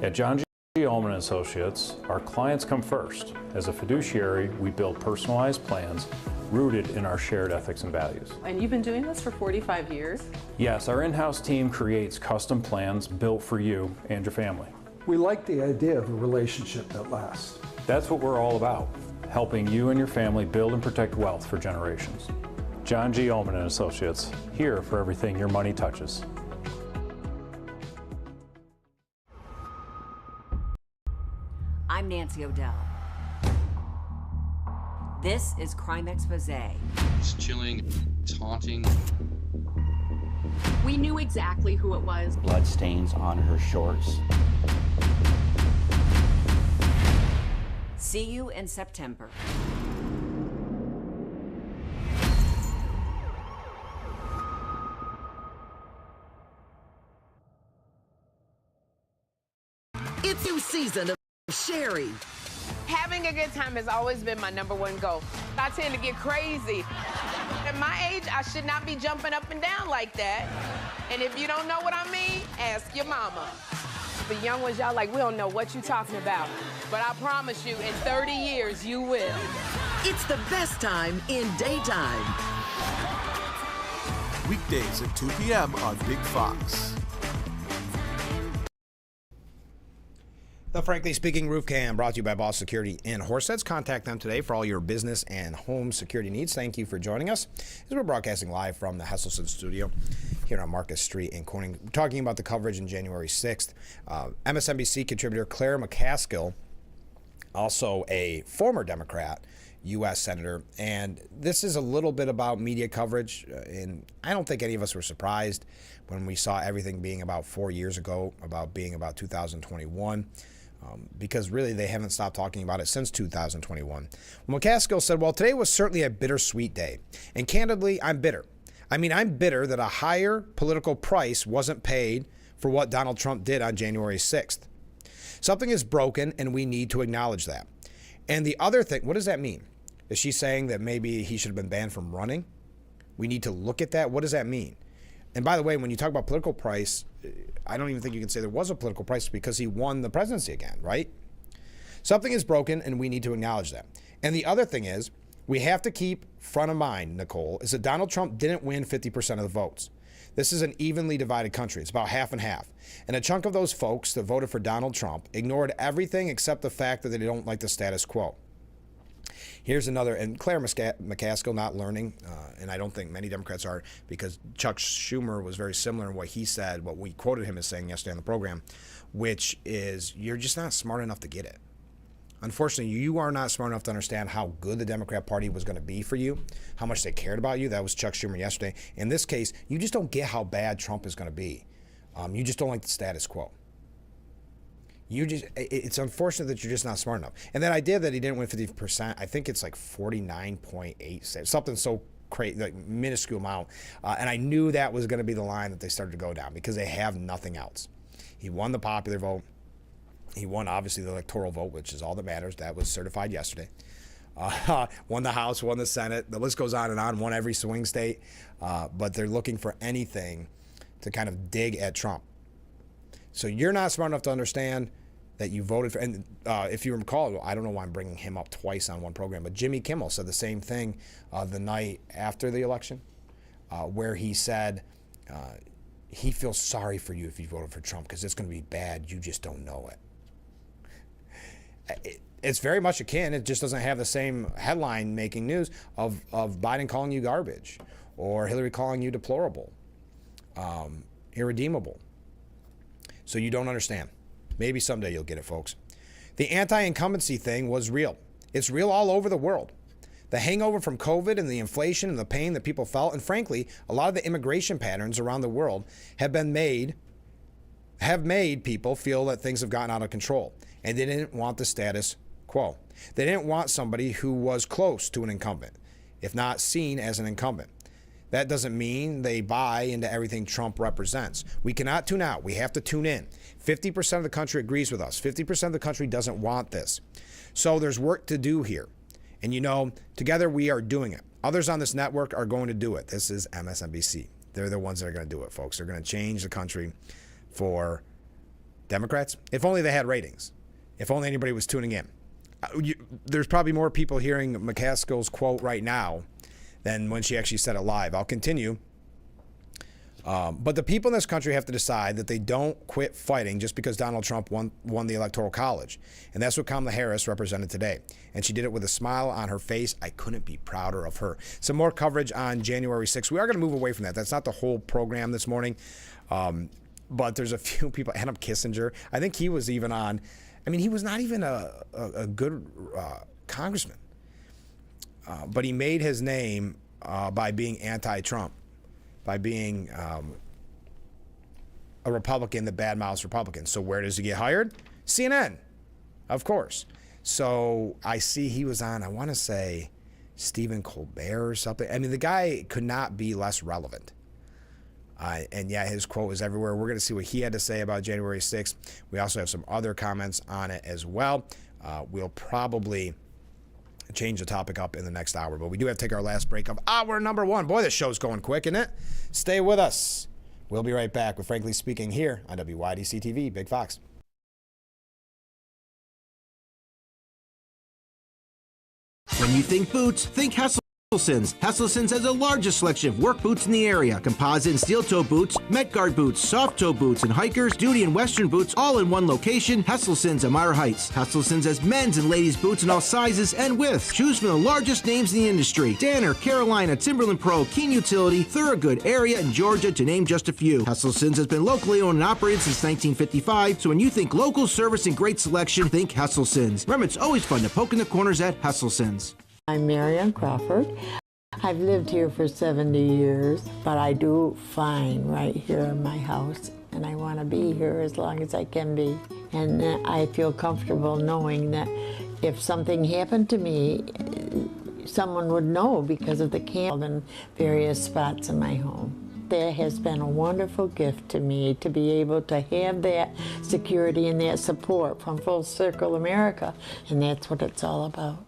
At John G. Ullman & Associates, our clients come first. As a fiduciary, we build personalized plans rooted in our shared ethics and values. And you've been doing this for 45 years? Yes, our in-house team creates custom plans built for you and your family. We like the idea of a relationship that lasts. That's what we're all about, helping you and your family build and protect wealth for generations. John G. Ullman & Associates, here for everything your money touches. I'm Nancy O'Dell. This is Crime Expose. It's chilling, it's haunting. We knew exactly who it was. Blood stains on her shorts. See you in September. It's new season of Sherry. Having a good time has always been my #1 goal. I tend to get crazy. At my age, I should not be jumping up and down like that. And if you don't know what I mean, ask your mama. The young ones, y'all like, we don't know what you're talking about. But I promise you, in 30 years, you will. It's the best time in daytime. Weekdays at 2 p.m. on Big Fox. The Frankly Speaking Roof Cam brought to you by Boss Security in Horseheads. Contact them today for all your business and home security needs. Thank you for joining us as we're broadcasting live from the Hesselson studio here on Marcus Street in Corning. We're talking about the coverage on January 6th. MSNBC contributor Claire McCaskill also a former Democrat U.S. Senator. And this is a little bit about media coverage. And I don't think any of us were surprised when we saw everything being about 4 years ago, about being about 2021. Because really they haven't stopped talking about it since 2021. Well, McCaskill said, well, today was certainly a bittersweet day. And candidly, I'm bitter. I mean, I'm bitter that a higher political price wasn't paid for what Donald Trump did on January 6th. Something is broken, and we need to acknowledge that. And the other thing, what does that mean? Is she saying that maybe he should have been banned from running? We need to look at that. What does that mean? And by the way, when you talk about political price, I don't even think you can say there was a political price because he won the presidency again, right? Something is broken, and we need to acknowledge that. And the other thing is, we have to keep front of mind, Nicole, is that Donald Trump didn't win 50% of the votes. This is an evenly divided country. It's about half and half. And a chunk of those folks that voted for Donald Trump ignored everything except the fact that they don't like the status quo. Here's another, and Claire McCaskill not learning, and I don't think many Democrats are, because Chuck Schumer was very similar in what he said, what we quoted him as saying yesterday on the program, which is you're just not smart enough to get it. Unfortunately, you are not smart enough to understand how good the Democrat Party was going to be for you, how much they cared about you. That was Chuck Schumer yesterday. In this case, you just don't get how bad Trump is going to be. You just don't like the status quo. It's unfortunate that you're just not smart enough. And that idea that he didn't win 50%, I think it's like 49.8, something so crazy, like minuscule amount. And I knew that was going to be the line that they started to go down because they have nothing else. He won the popular vote. He won, obviously, the electoral vote, which is all that matters. That was certified yesterday. Won the House, won the Senate. The list goes on and on. Won every swing state. But they're looking for anything to kind of dig at Trump. So you're not smart enough to understand that you voted for. And if you recall, I don't know why I'm bringing him up twice on one program, but Jimmy Kimmel said the same thing the night after the election, where he said he feels sorry for you if you voted for Trump because it's going to be bad. You just don't know it. It's very much akin. It just doesn't have the same headline making news of Biden calling you garbage or Hillary calling you deplorable, irredeemable. So you don't understand. Maybe someday you'll get it, folks. The anti-incumbency thing was real. It's real all over the world. The hangover from COVID and the inflation and the pain that people felt, and frankly, a lot of the immigration patterns around the world have made people feel that things have gotten out of control. And they didn't want the status quo. They didn't want somebody who was close to an incumbent, if not seen as an incumbent. That doesn't mean they buy into everything Trump represents. We cannot tune out. We have to tune in. 50% of the country agrees with us. 50% of the country doesn't want this. So there's work to do here. And you know, together we are doing it. Others on this network are going to do it. This is MSNBC. They're the ones that are going to do it, folks. They're going to change the country for Democrats. If only they had ratings. If only anybody was tuning in. There's probably more people hearing McCaskill's quote right now than when she actually said it live. I'll continue. But the people in this country have to decide that they don't quit fighting just because Donald Trump won the Electoral College. And that's what Kamala Harris represented today. And she did it with a smile on her face. I couldn't be prouder of her. Some more coverage on January 6th. We are going to move away from that. That's not the whole program this morning. But there's a few people. Adam Kissinger, I think he was even on. I mean, he was not even a good congressman. But he made his name by being anti-Trump, by being a Republican that badmouths Republicans. So where does he get hired? CNN, of course. So I see he was on, I want to say, Stephen Colbert or something. I mean, the guy could not be less relevant. And yeah, his quote was everywhere. We're going to see what he had to say about January 6th. We also have some other comments on it as well. We'll probably change the topic up in the next hour, but we do have to take our last break of hour number one. Boy, this show's going quick, isn't it? Stay with us. We'll be right back with Frankly Speaking here on WYDC TV, Big Fox. When you think boots, think Hustle. Hesselson's. Hesselson's has the largest selection of work boots in the area. Composite and steel toe boots, Met Guard boots, soft toe boots, and hikers, duty and western boots all in one location. Hesselson's at Meyer Heights. Hesselson's has men's and ladies boots in all sizes and widths. Choose from the largest names in the industry. Danner, Carolina, Timberland Pro, Keene Utility, Thorogood, Area, and Georgia, to name just a few. Hesselson's has been locally owned and operated since 1955, so when you think local service and great selection, think Hesselson's. Remember, it's always fun to poke in the corners at Hesselson's. I'm Marianne Crawford. I've lived here for 70 years, but I do fine right here in my house, and I want to be here as long as I can be. And I feel comfortable knowing that if something happened to me, someone would know because of the candle in various spots in my home. That has been a wonderful gift to me, to be able to have that security and that support from Full Circle America, and that's what it's all about.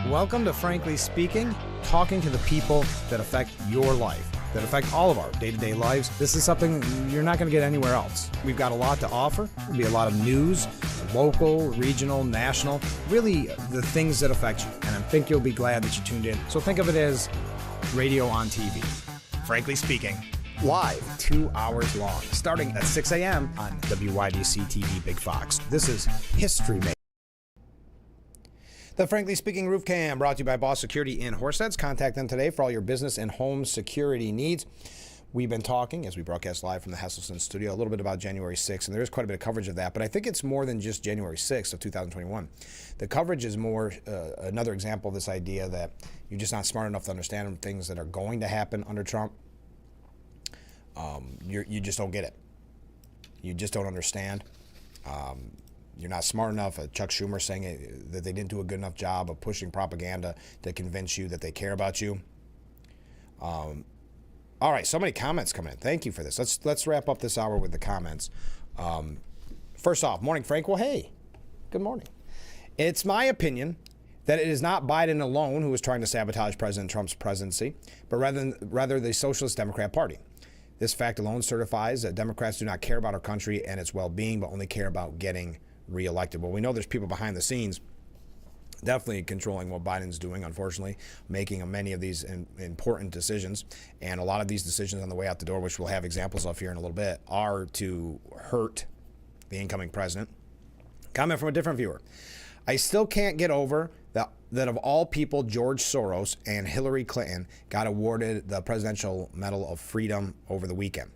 Welcome to Frankly Speaking, talking to the people that affect your life, that affect all of our day-to-day lives. This is something you're not going to get anywhere else. We've got a lot to offer. There'll be a lot of news, local, regional, national, really the things that affect you. And I think you'll be glad that you tuned in. So think of it as radio on TV. Frankly Speaking, live, 2 hours long, starting at 6 a.m. on WYDC TV Big Fox. This is History Making. The Frankly Speaking Roof Cam, brought to you by Boss Security in Horseheads. Contact them today for all your business and home security needs. We've been talking, as we broadcast live from the Hesselson studio, a little bit about January 6th, and there is quite a bit of coverage of that, but I think it's more than just January 6th of 2021. The coverage is more another example of this idea that you're just not smart enough to understand things that are going to happen under Trump. You just don't get it. You just don't understand. You're not smart enough. Chuck Schumer saying that they didn't do a good enough job of pushing propaganda to convince you that they care about you. All right, so many comments coming in. Thank you for this. Let's wrap up this hour with the comments. First off, morning, Frank. Well, hey, good morning. It's my opinion that it is not Biden alone who is trying to sabotage President Trump's presidency, but rather the Socialist Democrat Party. This fact alone certifies that Democrats do not care about our country and its well-being, but only care about getting reelected. Well, we know there's people behind the scenes definitely controlling what Biden's doing, unfortunately, making many of these important decisions. And a lot of these decisions on the way out the door, which we'll have examples of here in a little bit, are to hurt the incoming president. Comment from a different viewer. I still can't get over that of all people, George Soros and Hillary Clinton got awarded the Presidential Medal of Freedom over the weekend.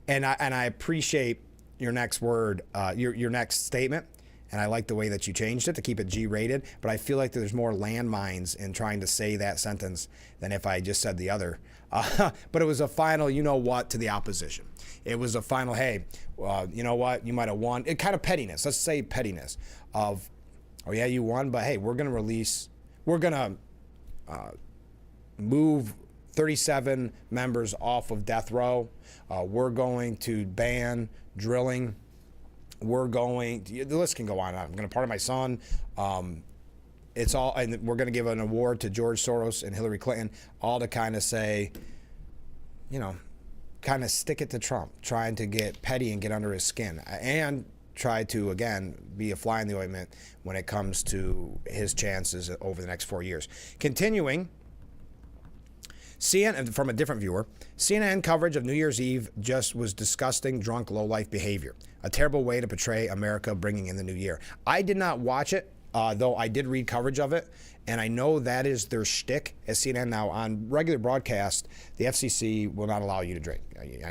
And I appreciate your next word, your next statement, and I like the way that you changed it to keep it G-rated, but I feel like there's more landmines in trying to say that sentence than if I just said the other. But it was a final, you know what, to the opposition. It was a final, hey, you know what, you might have won. It kind of pettiness, let's say pettiness of, oh yeah, you won, but hey, we're going to move 37 members off of death row. We're going to ban drilling. The list can go on. I'm going to pardon my son. It's all, and we're going to give an award to George Soros and Hillary Clinton, all to kind of say, you know, kind of stick it to Trump, trying to get petty and get under his skin, and try to, again, be a fly in the ointment when it comes to his chances over the next 4 years. Continuing, CNN, from a different viewer, CNN coverage of New Year's Eve just was disgusting, drunk, low-life behavior. A terrible way to portray America bringing in the new year. I did not watch it, though I did read coverage of it, and I know that is their shtick at CNN. Now, on regular broadcast, the FCC will not allow you to drink.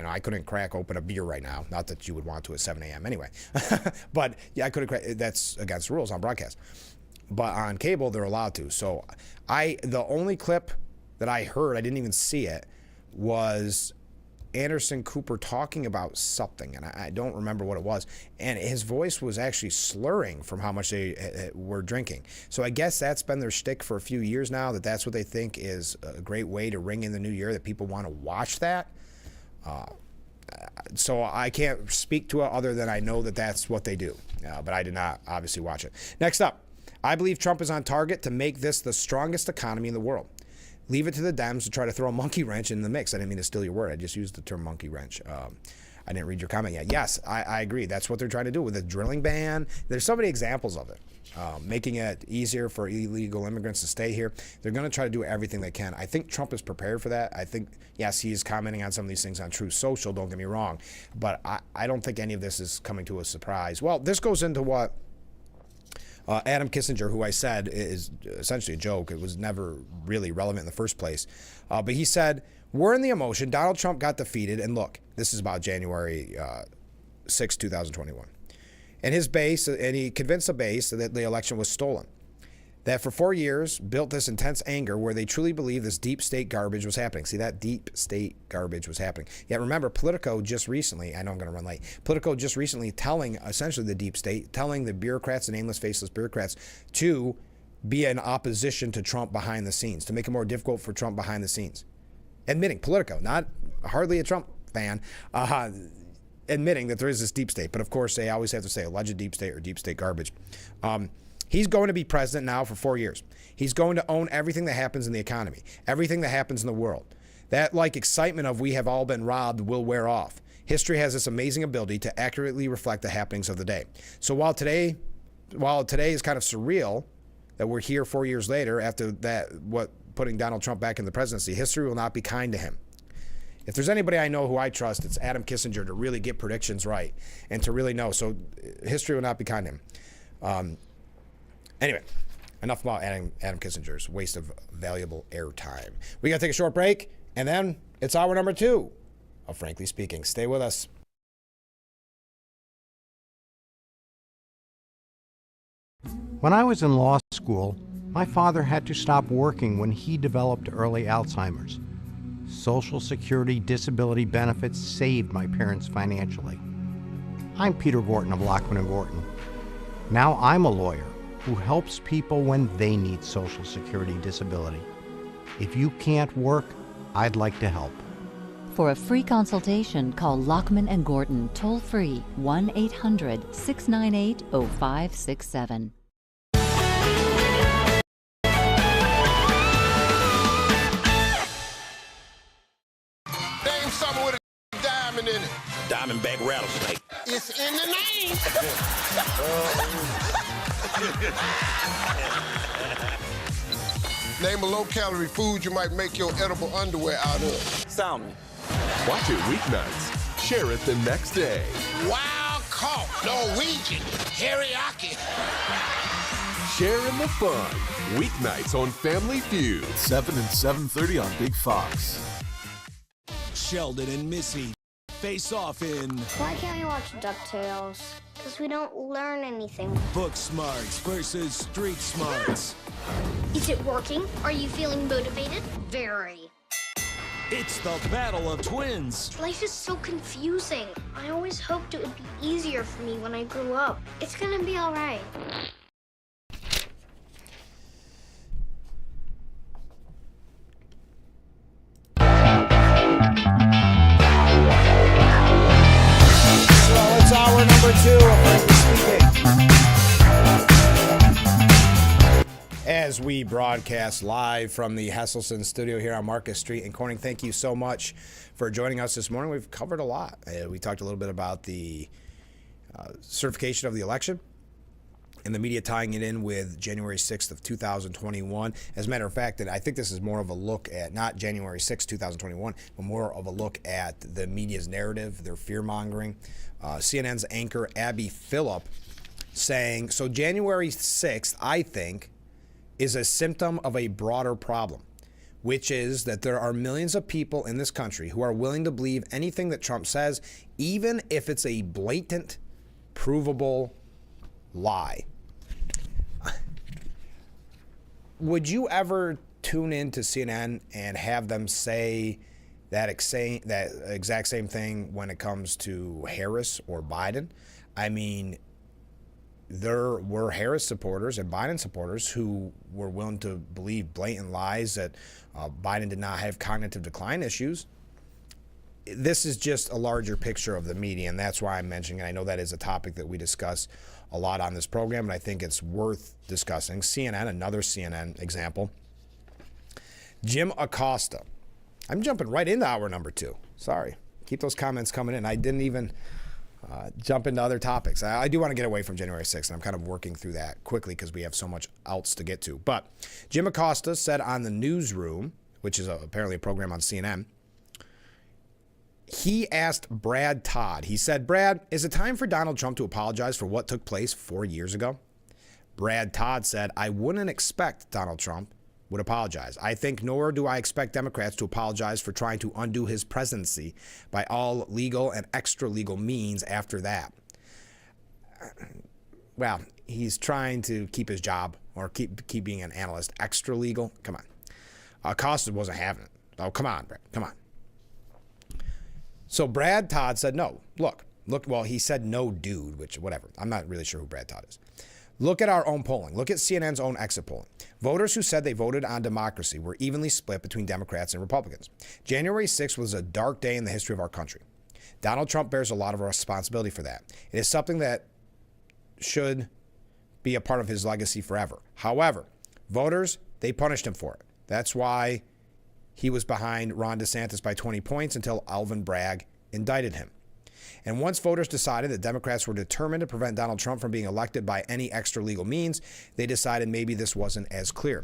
I couldn't crack open a beer right now. Not that you would want to at 7 a.m. anyway. But, yeah, I couldn't crack. That's against the rules on broadcast. But on cable, they're allowed to. So the only clip that I heard, I didn't even see it, was Anderson Cooper talking about something, and I don't remember what it was, and his voice was actually slurring from how much they were drinking. So I guess that's been their shtick for a few years now, that's what they think is a great way to ring in the new year, that people want to watch that. So I can't speak to it other than I know that that's what they do, but I did not obviously watch it. Next up, I believe Trump is on target to make this the strongest economy in the world. Leave it to the Dems to try to throw a monkey wrench in the mix. I didn't mean to steal your word. I just used the term monkey wrench. I didn't read your comment yet. Yes, I agree. That's what they're trying to do with the drilling ban. There's so many examples of it. Making it easier for illegal immigrants to stay here. They're going to try to do everything they can. I think Trump is prepared for that. I think, yes, he is commenting on some of these things on Truth Social, don't get me wrong. But I don't think any of this is coming to a surprise. Well, this goes into what Adam Kissinger, who I said is essentially a joke. It was never really relevant in the first place. But he said, we're in the emotion. Donald Trump got defeated. And look, this is about January 6, 2021. And his base, and he convinced the base that the election was stolen. That for 4 years built this intense anger where they truly believed this deep state garbage was happening. See, that deep state garbage was happening. Yet remember, Politico just recently, I know I'm going to run late, Politico just recently telling essentially the deep state, telling the bureaucrats, the nameless, faceless bureaucrats, to be in opposition to Trump behind the scenes, to make it more difficult for Trump behind the scenes. Admitting, Politico, not hardly a Trump fan, admitting that there is this deep state. But of course, they always have to say alleged deep state or deep state garbage. He's going to be president now for 4 years. He's going to own everything that happens in the economy, everything that happens in the world. That like excitement of we have all been robbed will wear off. History has this amazing ability to accurately reflect the happenings of the day. So while today is kind of surreal that we're here 4 years later after that, putting Donald Trump back in the presidency, history will not be kind to him. If there's anybody I know who I trust, it's Adam Kissinger to really get predictions right and to really know. So history will not be kind to him. Anyway, enough about Adam Kissinger's waste of valuable airtime. We got to take a short break, and then it's hour number 2 of Frankly Speaking. Stay with us. When I was in law school, my father had to stop working when he developed early Alzheimer's. Social Security disability benefits saved my parents financially. I'm Peter Gorton of Lockman & Gorton. Now I'm a lawyer who helps people when they need Social Security disability. If you can't work, I'd like to help. For a free consultation, call Lockman & Gorton toll-free 1-800-698-0567. Name something with a diamond in it. Diamondback rattlesnake. It's in the name. Name a low-calorie food you might make your edible underwear out of. Salmon. Watch it weeknights. Share it the next day. Wild caught Norwegian teriyaki. Share in the fun. Weeknights on Family Feud. 7 and 7:30 on Big Fox. Sheldon and Missy face off in Why can't we watch DuckTales? Because we don't learn anything. Book Smarts versus Street Smarts. Is it working? Are you feeling motivated? Very. It's the battle of twins. Life is so confusing. I always hoped it would be easier for me when I grew up. It's gonna be all right. So it's hour number 2 of Frankly Speaking. As we broadcast live from the Hesselson studio here on Marcus Street in Corning, thank you so much for joining us this morning. We've covered a lot. We talked a little bit about the certification of the election and the media tying it in with January 6th of 2021. As a matter of fact, that I think this is more of a look at not January 6th, 2021, but more of a look at the media's narrative, their fear-mongering. CNN's anchor Abby Phillip saying, so January 6th, I think, is a symptom of a broader problem, which is that there are millions of people in this country who are willing to believe anything that Trump says, even if it's a blatant, provable lie. Would you ever tune in to CNN and have them say that exact same thing when it comes to Harris or Biden? I mean, there were Harris supporters and Biden supporters who were willing to believe blatant lies that Biden did not have cognitive decline issues. This is just a larger picture of the media, and that's why I'm mentioning it. I know that is a topic that we discuss a lot on this program, and I think it's worth discussing. CNN, another CNN example. Jim Acosta. I'm jumping right into hour number 2. Sorry. Keep those comments coming in. I didn't even jump into other topics. I do want to get away from January 6th, and I'm kind of working through that quickly because we have so much else to get to. But Jim Acosta said on the Newsroom, which is apparently a program on CNN, he asked Brad Todd, he said, "Brad, is it time for Donald Trump to apologize for what took place 4 years ago?" Brad Todd said, "I wouldn't expect Donald Trump would apologize. I think nor do I expect Democrats to apologize for trying to undo his presidency by all legal and extra legal means after that." Well, he's trying to keep his job or keep being an analyst. Extra legal? Come on. Acosta wasn't having it. Oh, come on, Brad. Come on. So Brad Todd said, no. Look. Well, he said no, dude, which, whatever. I'm not really sure who Brad Todd is. Look at our own polling. Look at CNN's own exit polling. Voters who said they voted on democracy were evenly split between Democrats and Republicans. January 6th was a dark day in the history of our country. Donald Trump bears a lot of responsibility for that. It is something that should be a part of his legacy forever. However, voters, they punished him for it. That's why he was behind Ron DeSantis by 20 points until Alvin Bragg indicted him. And once voters decided that Democrats were determined to prevent Donald Trump from being elected by any extra legal means, they decided maybe this wasn't as clear.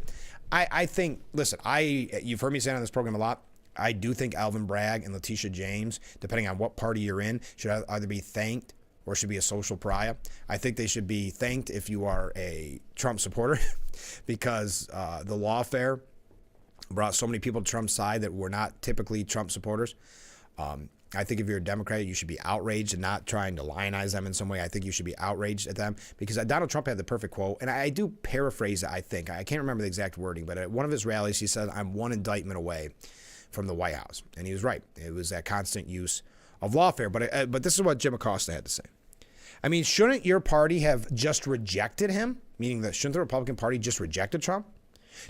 I think, listen, you've heard me say on this program a lot, I do think Alvin Bragg and Letitia James, depending on what party you're in, should either be thanked or should be a social pariah. I think they should be thanked if you are a Trump supporter because the lawfare brought so many people to Trump's side that were not typically Trump supporters. I think if you're a Democrat, you should be outraged and not trying to lionize them in some way. I think you should be outraged at them because Donald Trump had the perfect quote, and I do paraphrase it, I think. I can't remember the exact wording, but at one of his rallies, he said, "I'm one indictment away from the White House." And he was right. It was that constant use of lawfare. But this is what Jim Acosta had to say. I mean, shouldn't your party have just rejected him? Meaning that shouldn't the Republican Party just rejected Trump?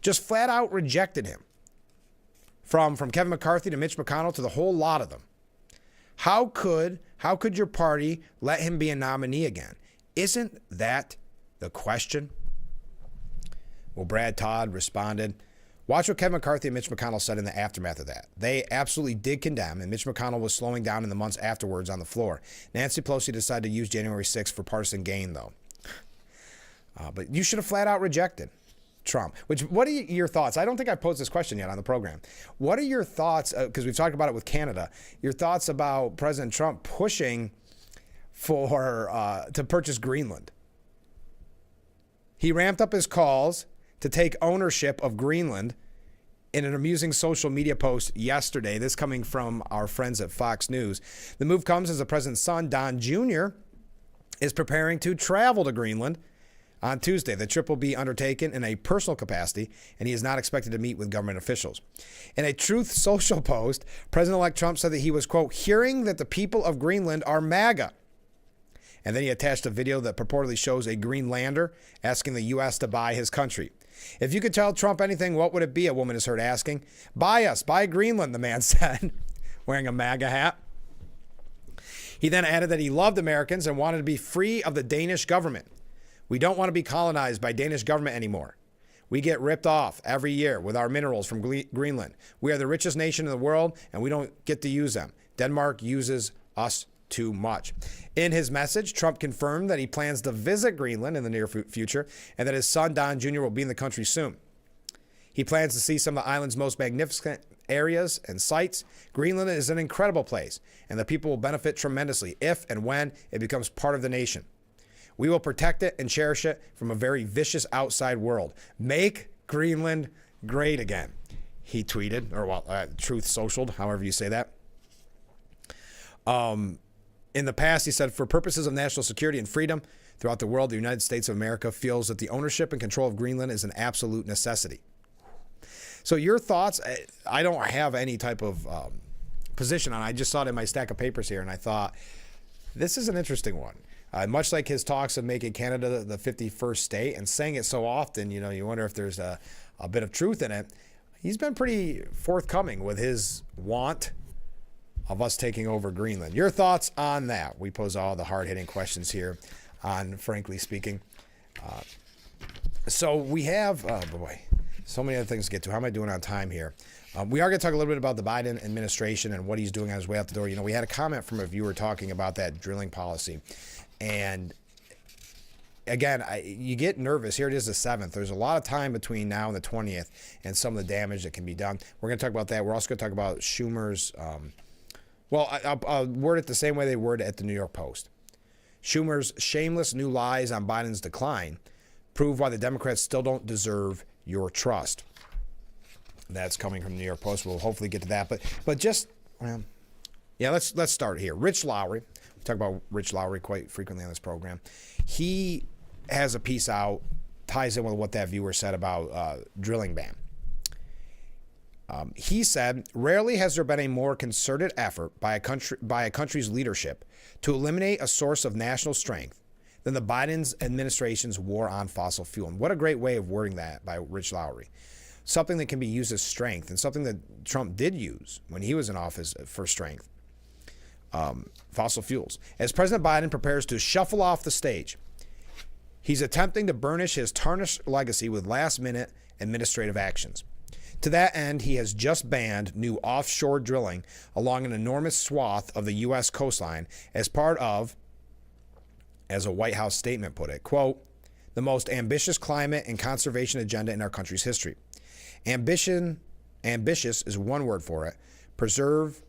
Just flat out rejected him. From Kevin McCarthy to Mitch McConnell to the whole lot of them. How could your party let him be a nominee again? Isn't that the question? Well, Brad Todd responded, "Watch what Kevin McCarthy and Mitch McConnell said in the aftermath of that. They absolutely did condemn, and Mitch McConnell was slowing down in the months afterwards on the floor. Nancy Pelosi decided to use January 6th for partisan gain, though." But you should have flat out rejected Trump. What are your thoughts? I don't think I posed this question yet on the program. What are your thoughts, because we've talked about it with Canada, your thoughts about President Trump pushing to purchase Greenland? He ramped up his calls to take ownership of Greenland in an amusing social media post yesterday. This coming from our friends at Fox News. The move comes as the president's son, Don Jr., is preparing to travel to Greenland on Tuesday. The trip will be undertaken in a personal capacity, and he is not expected to meet with government officials. In a Truth Social post, President-elect Trump said that he was, quote, "hearing that the people of Greenland are MAGA." And then he attached a video that purportedly shows a Greenlander asking the U.S. to buy his country. "If you could tell Trump anything, what would it be?" a woman is heard asking. "Buy us, buy Greenland," the man said, wearing a MAGA hat. He then added that he loved Americans and wanted to be free of the Danish government. "We don't want to be colonized by Danish government anymore. We get ripped off every year with our minerals from Greenland. We are the richest nation in the world, and we don't get to use them. Denmark uses us too much." In his message, Trump confirmed that he plans to visit Greenland in the near future and that his son, Don Jr., will be in the country soon. He plans to see some of the island's most magnificent areas and sites. Greenland is an incredible place, and the people will benefit tremendously if and when it becomes part of the nation. "We will protect it and cherish it from a very vicious outside world. Make Greenland great again," he tweeted, or Truth Socialed, however you say that. In the past, he said, "For purposes of national security and freedom throughout the world, the United States of America feels that the ownership and control of Greenland is an absolute necessity." So your thoughts? I don't have any type of position on it. I just saw it in my stack of papers here, and I thought, this is an interesting one. Much like his talks of making Canada the 51st state and saying it so often, you wonder if there's a bit of truth in it. He's been pretty forthcoming with his want of us taking over Greenland. Your thoughts on that? We pose all the hard-hitting questions here on Frankly Speaking. So we have, So many other things to get to. How am I doing on time here? We are going to talk a little bit about the Biden administration and what he's doing on his way out the door. You know, we had a comment from a viewer talking about that drilling policy. And again, you get nervous. Here it is the 7th. There's a lot of time between now and the 20th and some of the damage that can be done. We're going to talk about that. We're also going to talk about Schumer's, I'll word it the same way they word it at the New York Post. Schumer's shameless new lies on Biden's decline prove why the Democrats still don't deserve your trust. That's coming from the New York Post. We'll hopefully get to that. But just, let's start here. Rich Lowry. We talk about Rich Lowry quite frequently on this program. He has a piece out, ties in with what that viewer said about drilling ban. He said, rarely has there been a more concerted effort by a country's leadership to eliminate a source of national strength than the Biden administration's war on fossil fuel. And what a great way of wording that by Rich Lowry. Something that can be used as strength, and something that Trump did use when he was in office for strength. Fossil fuels. As President Biden prepares to shuffle off the stage, he's attempting to burnish his tarnished legacy with last-minute administrative actions. To that end, he has just banned new offshore drilling along an enormous swath of the U.S. coastline as part of, as a White House statement put it, quote, the most ambitious climate and conservation agenda in our country's history. Ambitious is one word for it. Perverse,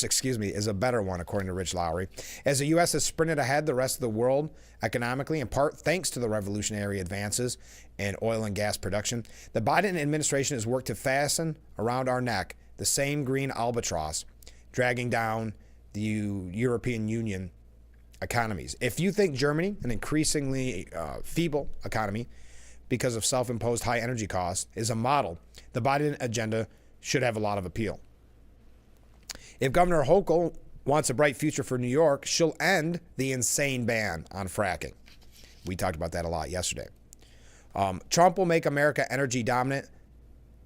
is a better one, according to Rich Lowry. As the U.S. has sprinted ahead the rest of the world economically, in part thanks to the revolutionary advances in oil and gas production, the Biden administration has worked to fasten around our neck the same green albatross, dragging down the European Union economies. If you think Germany, an increasingly feeble economy because of self-imposed high energy costs, is a model, the Biden agenda should have a lot of appeal. If Governor Hochul wants a bright future for New York, she'll end the insane ban on fracking. We talked about that a lot yesterday. Trump will make America energy dominant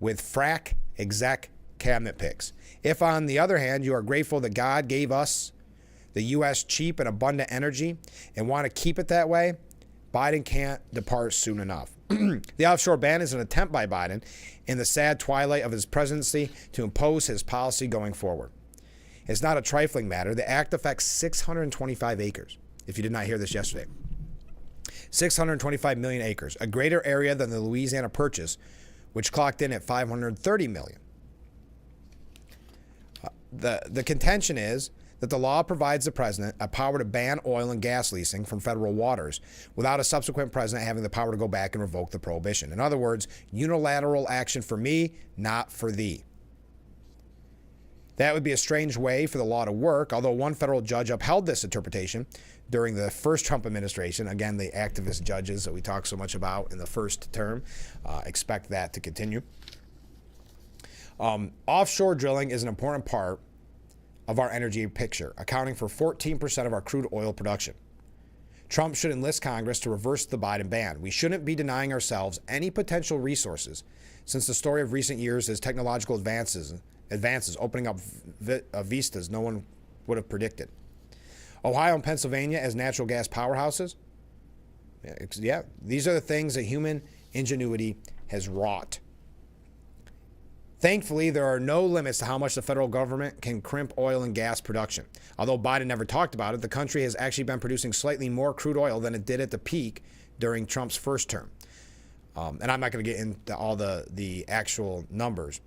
with frack exec cabinet picks. If, on the other hand, you are grateful that God gave us the U.S. cheap and abundant energy and want to keep it that way, Biden can't depart soon enough. The offshore ban is an attempt by Biden in the sad twilight of his presidency to impose his policy going forward. It's not a trifling matter. The act affects 625 acres, if you did not hear this yesterday. 625 million acres, a greater area than the Louisiana Purchase, which clocked in at 530 million. The contention is that the law provides the president a power to ban oil and gas leasing from federal waters without a subsequent president having the power to go back and revoke the prohibition. In other words, unilateral action for me, not for thee. That would be a strange way for the law to work, although one federal judge upheld this interpretation during the first Trump administration. Again, the activist judges that we talk so much about in the first term, expect that to continue. Offshore drilling is an important part of our energy picture, accounting for 14% of our crude oil production. Trump should enlist Congress to reverse the Biden ban. We shouldn't be denying ourselves any potential resources, since the story of recent years is technological advances opening up vistas no one would have predicted. Ohio and Pennsylvania as natural gas powerhouses? Yeah, these are the things that human ingenuity has wrought. Thankfully, there are no limits to how much the federal government can crimp oil and gas production. Although Biden never talked about it, the country has actually been producing slightly more crude oil than it did at the peak during Trump's first term. And I'm not going to get into all the actual numbers.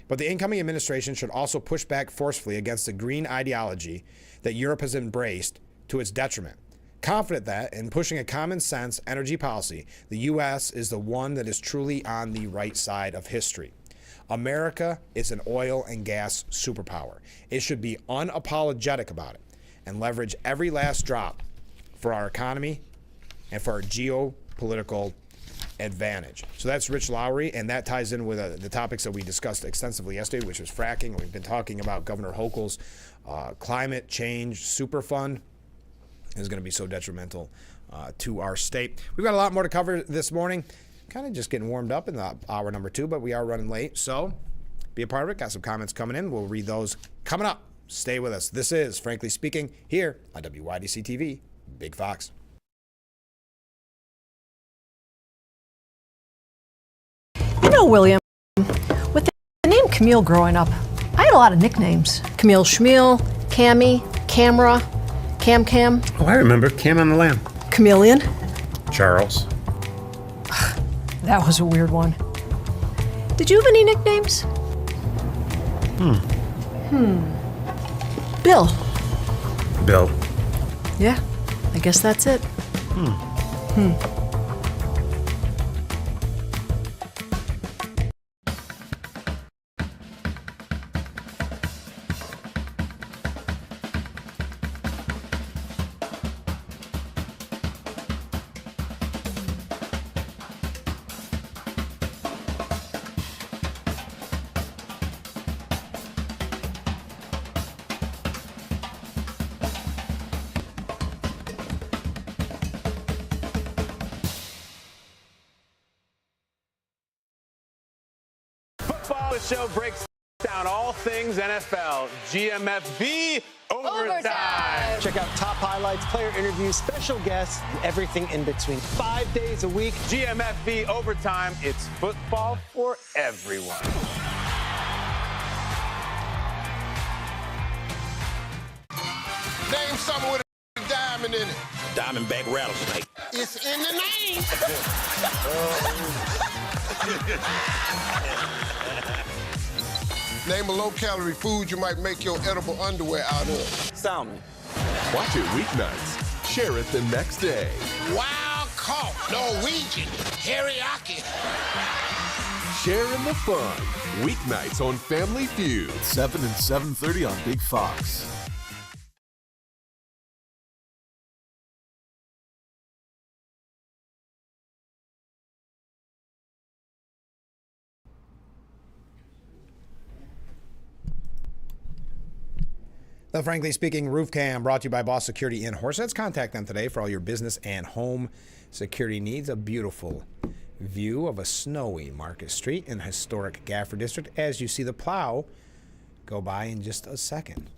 But the incoming administration should also push back forcefully against the green ideology that Europe has embraced to its detriment. Confident that, in pushing a common sense energy policy, the U.S. is the one that is truly on the right side of history. America is an oil and gas superpower. It should be unapologetic about it and leverage every last drop for our economy and for our geopolitical advantage. So that's Rich Lowry, and that ties in with the topics that we discussed extensively yesterday, which was fracking. We've been talking about Governor Hochul's climate change super fund is going to be so detrimental to our state. We've got a lot more to cover this morning. Kind of just getting warmed up in the hour number 2, but we are running late. So be a part of it. Got some comments coming in. We'll read those coming up. Stay with us. This is Frankly Speaking here on WYDC TV, Big Fox. know, William, with the name Camille growing up, I had a lot of nicknames. Camille Schmiel, Cammy, Camera, Cam. Oh, I remember. Cam on the Lamb. Chameleon. Charles. That was a weird one. Did you have any nicknames? Bill. Bill. Yeah, I guess that's it. Football show breaks down all things NFL. GMFB Overtime. Check out top highlights, player interviews, special guests, and everything in between. 5 days a week. GMFB Overtime. It's football for everyone. Name something with a diamond in it. Diamondback rattlesnake. It's in the name. Name a low-calorie food you might make your edible underwear out of. Salmon. Watch it weeknights. Share it the next day. Wild caught Norwegian teriyaki. Share in the fun. Weeknights on Family Feud. 7 and 7:30 on Big Fox. The Frankly Speaking Roof Cam brought to you by Boss Security in Horseheads. Contact them today for all your business and home security needs. A beautiful view of a snowy Market Street in historic Gafford District as you see the plow go by in just a second.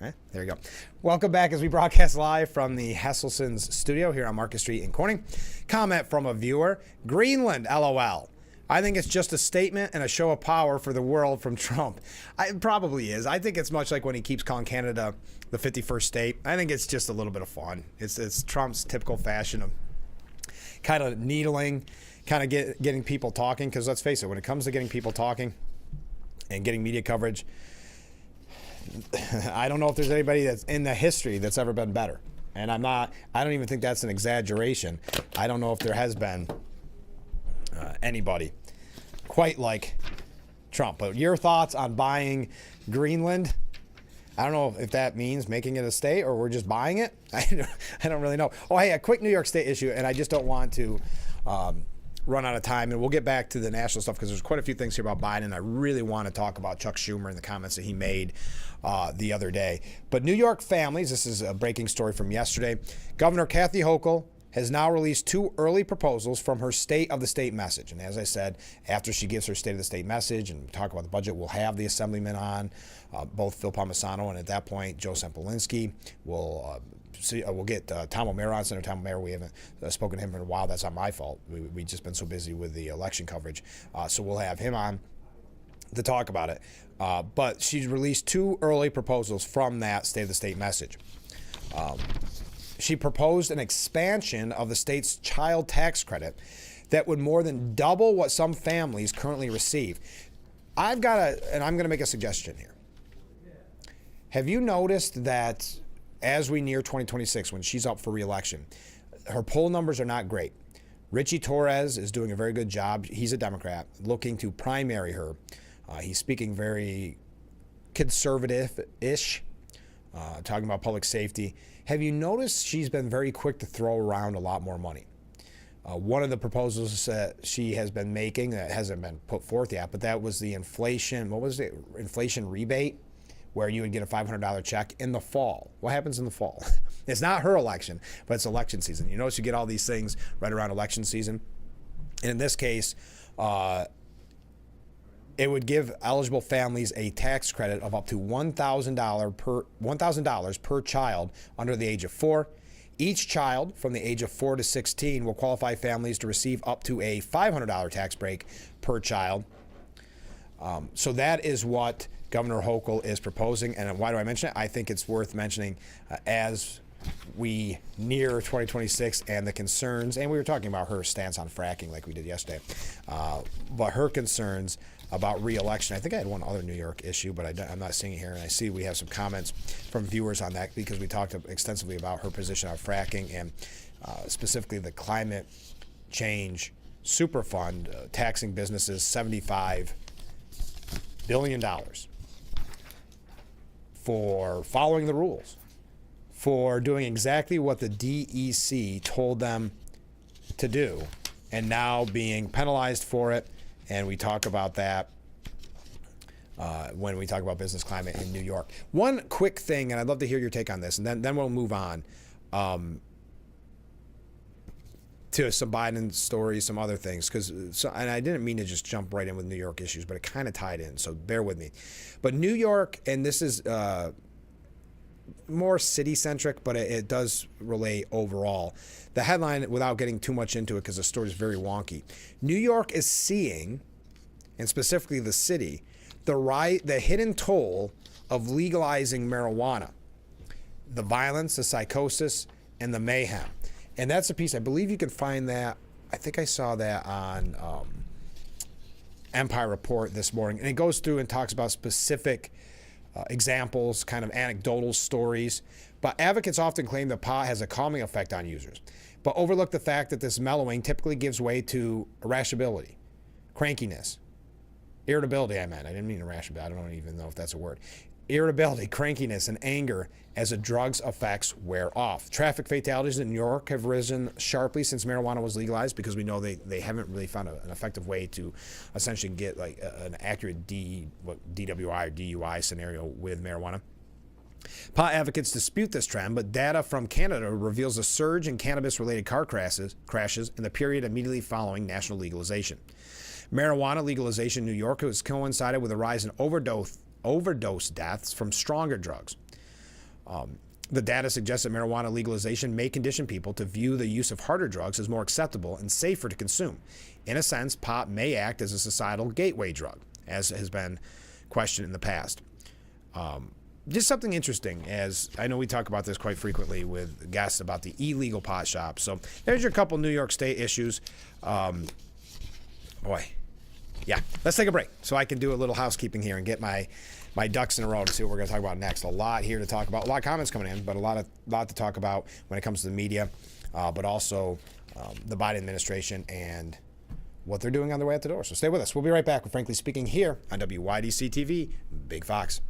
There you go. Welcome back as we broadcast live from the Hesselson's studio here on Market Street in Corning. Comment from a viewer. Greenland, LOL. I think it's just a statement and a show of power for the world from Trump. It probably is. I think it's much like when he keeps calling Canada the 51st state. I think it's just a little bit of fun. It's Trump's typical fashion of kind of needling, kind of getting people talking. Because let's face it, when it comes to getting people talking and getting media coverage, I don't know if there's anybody that's in the history that's ever been better. And I don't even think that's an exaggeration. I don't know if there has been anybody quite like Trump. But your thoughts on buying Greenland? I don't know if that means making it a state or we're just buying it. I don't really know. Oh, hey, a quick New York State issue, and I just don't want to run out of time, and we'll get back to the national stuff because there's quite a few things here about Biden. I really want to talk about Chuck Schumer and the comments that he made the other day. But New York families, this is a breaking story from yesterday. Governor Kathy Hochul has now released 2 early proposals from her State of the State message. And as I said, after she gives her State of the State message and talk about the budget, we'll have the assemblymen on, both Phil Palmisano and at that point, Joe Sempolinski. We'll get Tom O'Meara on, Senator Tom O'Meara. We haven't spoken to him in a while. That's not my fault. We've just been so busy with the election coverage. So we'll have him on to talk about it. But she's released 2 early proposals from that State of the State message. She proposed an expansion of the state's child tax credit that would more than double what some families currently receive. I'm going to make a suggestion here. Have you noticed that as we near 2026, when she's up for re-election, her poll numbers are not great? Richie Torres is doing a very good job. He's a Democrat looking to primary her. He's speaking very conservative-ish, talking about public safety. Have you noticed she's been very quick to throw around a lot more money? One of the proposals that she has been making that hasn't been put forth yet, but that was the inflation, inflation rebate, where you would get a $500 check in the fall. What happens in the fall? It's not her election, but it's election season. You notice you get all these things right around election season. And in this case, it would give eligible families a tax credit of up to $1,000 per child under the age of 4. Each child from the age of 4 to 16 will qualify families to receive up to a $500 tax break per child. So that is what Governor Hochul is proposing. And why do I mention it? I think it's worth mentioning as we near 2026 and the concerns, and we were talking about her stance on fracking like we did yesterday, but her concerns about re-election. I think I had one other New York issue, but I'm not seeing it here. And I see we have some comments from viewers on that because we talked extensively about her position on fracking and specifically the climate change super fund taxing businesses $75 billion for following the rules, for doing exactly what the DEC told them to do, and now being penalized for it. And we talk about that when we talk about business climate in New York. One quick thing, and I'd love to hear your take on this, and then we'll move on to some Biden stories, some other things. And I didn't mean to just jump right in with New York issues, but it kind of tied in, so bear with me. But New York, and this is more city-centric, but it does relate overall. The headline, without getting too much into it because the story is very wonky, New York is seeing, and specifically the city, the hidden toll of legalizing marijuana, the violence, the psychosis, and the mayhem. And that's a piece, I believe you can find that, I think I saw that on Empire Report this morning, and it goes through and talks about specific examples, kind of anecdotal stories. But advocates often claim that pot has a calming effect on users, but overlook the fact that this mellowing typically gives way to irascibility, crankiness, irritability. I didn't mean irascibility. I don't even know if that's a word. Irritability, crankiness, and anger as the drug's effects wear off. Traffic fatalities in New York have risen sharply since marijuana was legalized because we know they haven't really found an effective way to essentially get like an accurate DWI or DUI scenario with marijuana. Pot advocates dispute this trend, but data from Canada reveals a surge in cannabis-related car crashes in the period immediately following national legalization. Marijuana legalization in New York has coincided with a rise in overdose deaths from stronger drugs. The data suggests that marijuana legalization may condition people to view the use of harder drugs as more acceptable and safer to consume. In a sense, pot may act as a societal gateway drug, as has been questioned in the past. Just something interesting, as I know we talk about this quite frequently with guests about the illegal pot shops. So there's your couple New York State issues. Yeah, let's take a break so I can do a little housekeeping here and get my ducks in a row to see what we're going to talk about next. A lot here to talk about, a lot of comments coming in, but a lot to talk about when it comes to the media, but also the Biden administration and what they're doing on their way out the door. So stay with us. We'll be right back with Frankly Speaking here on WYDC TV, Big Fox.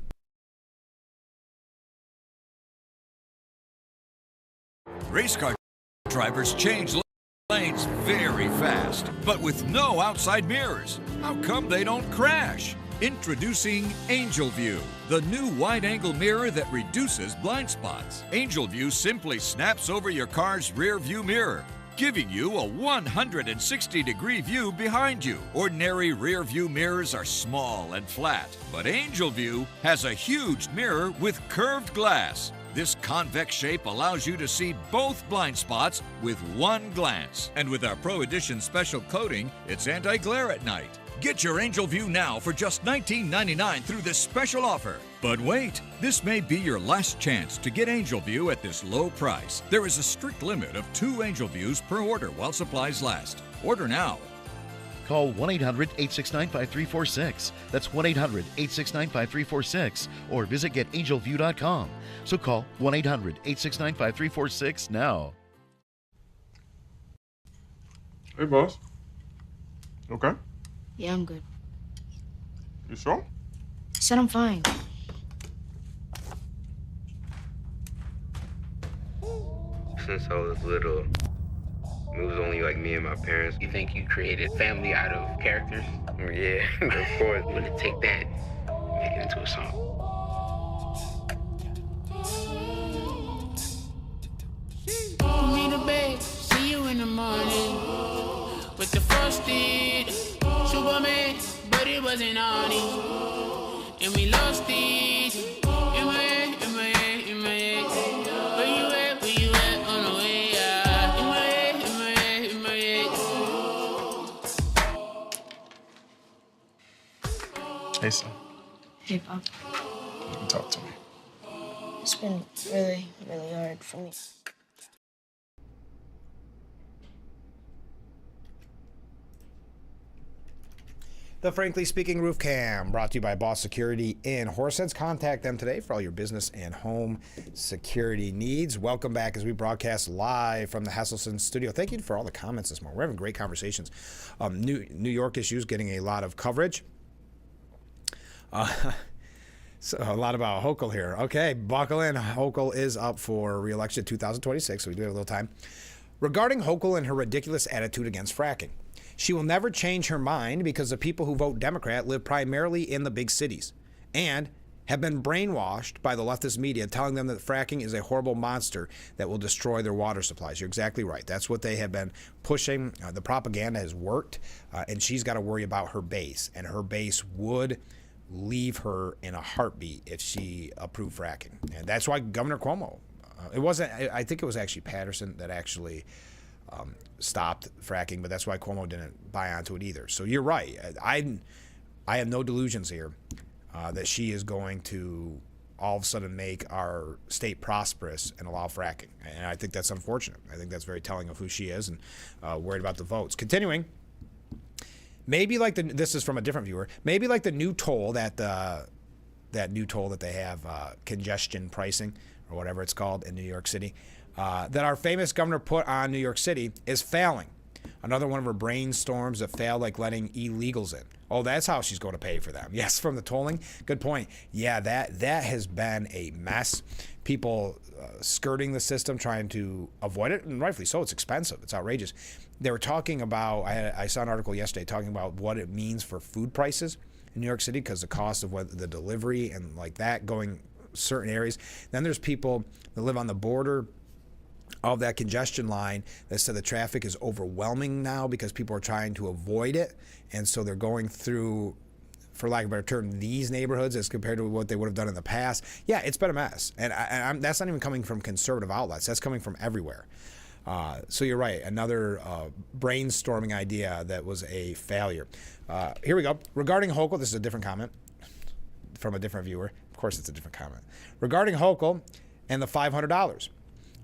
Race car drivers change lanes very fast, but with no outside mirrors. How come they don't crash? Introducing Angel View, the new wide-angle mirror that reduces blind spots. Angel View simply snaps over your car's rear view mirror, giving you a 160-degree view behind you. Ordinary rear view mirrors are small and flat, but Angel View has a huge mirror with curved glass. This convex shape allows you to see both blind spots with one glance. And with our Pro Edition special coating, it's anti-glare at night. Get your Angel View now for just $19.99 through this special offer. But wait, this may be your last chance to get Angel View at this low price. There is a strict limit of 2 Angel Views per order while supplies last. Order now. Call 1-800-869-5346. That's 1-800-869-5346. Or visit getangelview.com. So call 1-800-869-5346 now. Hey, boss. Okay? Yeah, I'm good. You sure? I said I'm fine. Since I was little, it was only like me and my parents. You think you created family out of characters? Yeah, of course. I'm gonna take that and make it into a song. Put me to bed, see you in the morning. With the frosted Superman, but it wasn't on it. And we lost it. In my head, in my head, in my head. Where you at on the way? Hey, Pop. You can talk to me. It's been really, really hard for me. The Frankly Speaking Roof Cam, brought to you by Boss Security in Horseheads. Contact them today for all your business and home security needs. Welcome back as we broadcast live from the Hesselson studio. Thank you for all the comments this morning. We're having great conversations. New York issues getting a lot of coverage. So a lot about Hochul here. Okay, buckle in. Hochul is up for re-election 2026, so we do have a little time. Regarding Hochul and her ridiculous attitude against fracking. She will never change her mind because the people who vote Democrat live primarily in the big cities and have been brainwashed by the leftist media telling them that fracking is a horrible monster that will destroy their water supplies. You're exactly right. That's what they have been pushing. The propaganda has worked, and she's got to worry about her base, and her base would leave her in a heartbeat if she approved fracking. And that's why Governor Cuomo, I think it was actually Patterson that actually stopped fracking, but that's why Cuomo didn't buy onto it either. So you're right. I have no delusions here that she is going to all of a sudden make our state prosperous and allow fracking. And I think that's unfortunate. I think that's very telling of who she is and worried about the votes. Continuing, maybe like this is from a different viewer, maybe like the new toll that new toll that they have, congestion pricing or whatever it's called in New York City, that our famous governor put on New York City is failing. Another one of her brainstorms that failed, like letting illegals in. Oh, that's how she's going to pay for them. Yes, from the tolling. Good point. Yeah, that has been a mess. People skirting the system, trying to avoid it, and rightfully so. It's expensive. It's outrageous. They were talking about, I saw an article yesterday talking about what it means for food prices in New York City because the cost of the delivery and like that going certain areas. Then there's people that live on the border of that congestion line that said the traffic is overwhelming now because people are trying to avoid it. And so they're going through, for lack of a better term, these neighborhoods as compared to what they would have done in the past. Yeah, it's been a mess. And that's not even coming from conservative outlets. That's coming from everywhere. So you're right. Another brainstorming idea that was a failure. Here we go. Regarding Hochul, this is a different comment from a different viewer. Of course, it's a different comment. Regarding Hochul and the $500.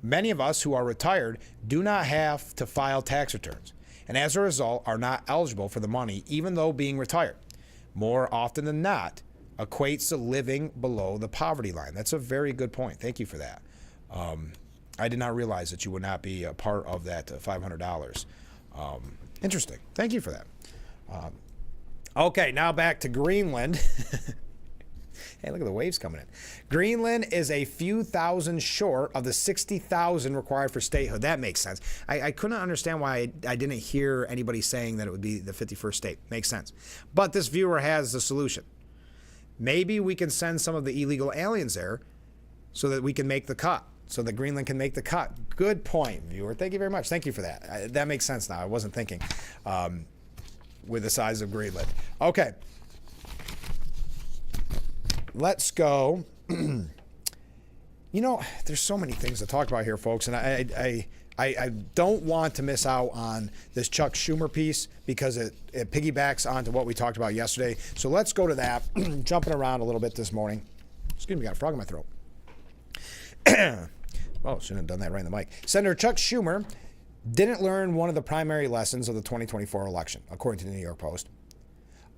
Many of us who are retired do not have to file tax returns, and as a result are not eligible for the money even though being retired. More often than not, equates to living below the poverty line. That's a very good point. Thank you for that. I did not realize that you would not be a part of that $500. Interesting. Thank you for that. Okay, now back to Greenland. Hey, look at the waves coming in. Greenland is a few thousand short of the 60,000 required for statehood. That makes sense. I couldn't understand why I didn't hear anybody saying that it would be the 51st state. Makes sense. But this viewer has the solution. Maybe we can send some of the illegal aliens there so that we can make the cut, so that Greenland can make the cut. Good point, viewer. Thank you very much. Thank you for that. That makes sense now. I wasn't thinking with the size of Greenland. Okay. Let's go. You know, there's so many things to talk about here, folks, and I don't want to miss out on this Chuck Schumer piece because it piggybacks onto what we talked about yesterday. So let's go to that. Jumping around a little bit this morning. Excuse me, got a frog in my throat. Oh, shouldn't have done that right in the mic. Senator Chuck Schumer didn't learn one of the primary lessons of the 2024 election, according to the New York Post.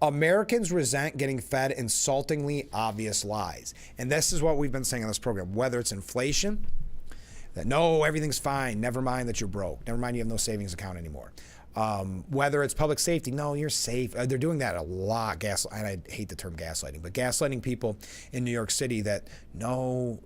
Americans resent getting fed insultingly obvious lies. And this is what we've been saying on this program, whether it's inflation, that no, everything's fine, never mind that you're broke, never mind you have no savings account anymore. Whether it's public safety, no, you're safe. They're doing that a lot, and I hate the term gaslighting, but gaslighting people in New York City that no,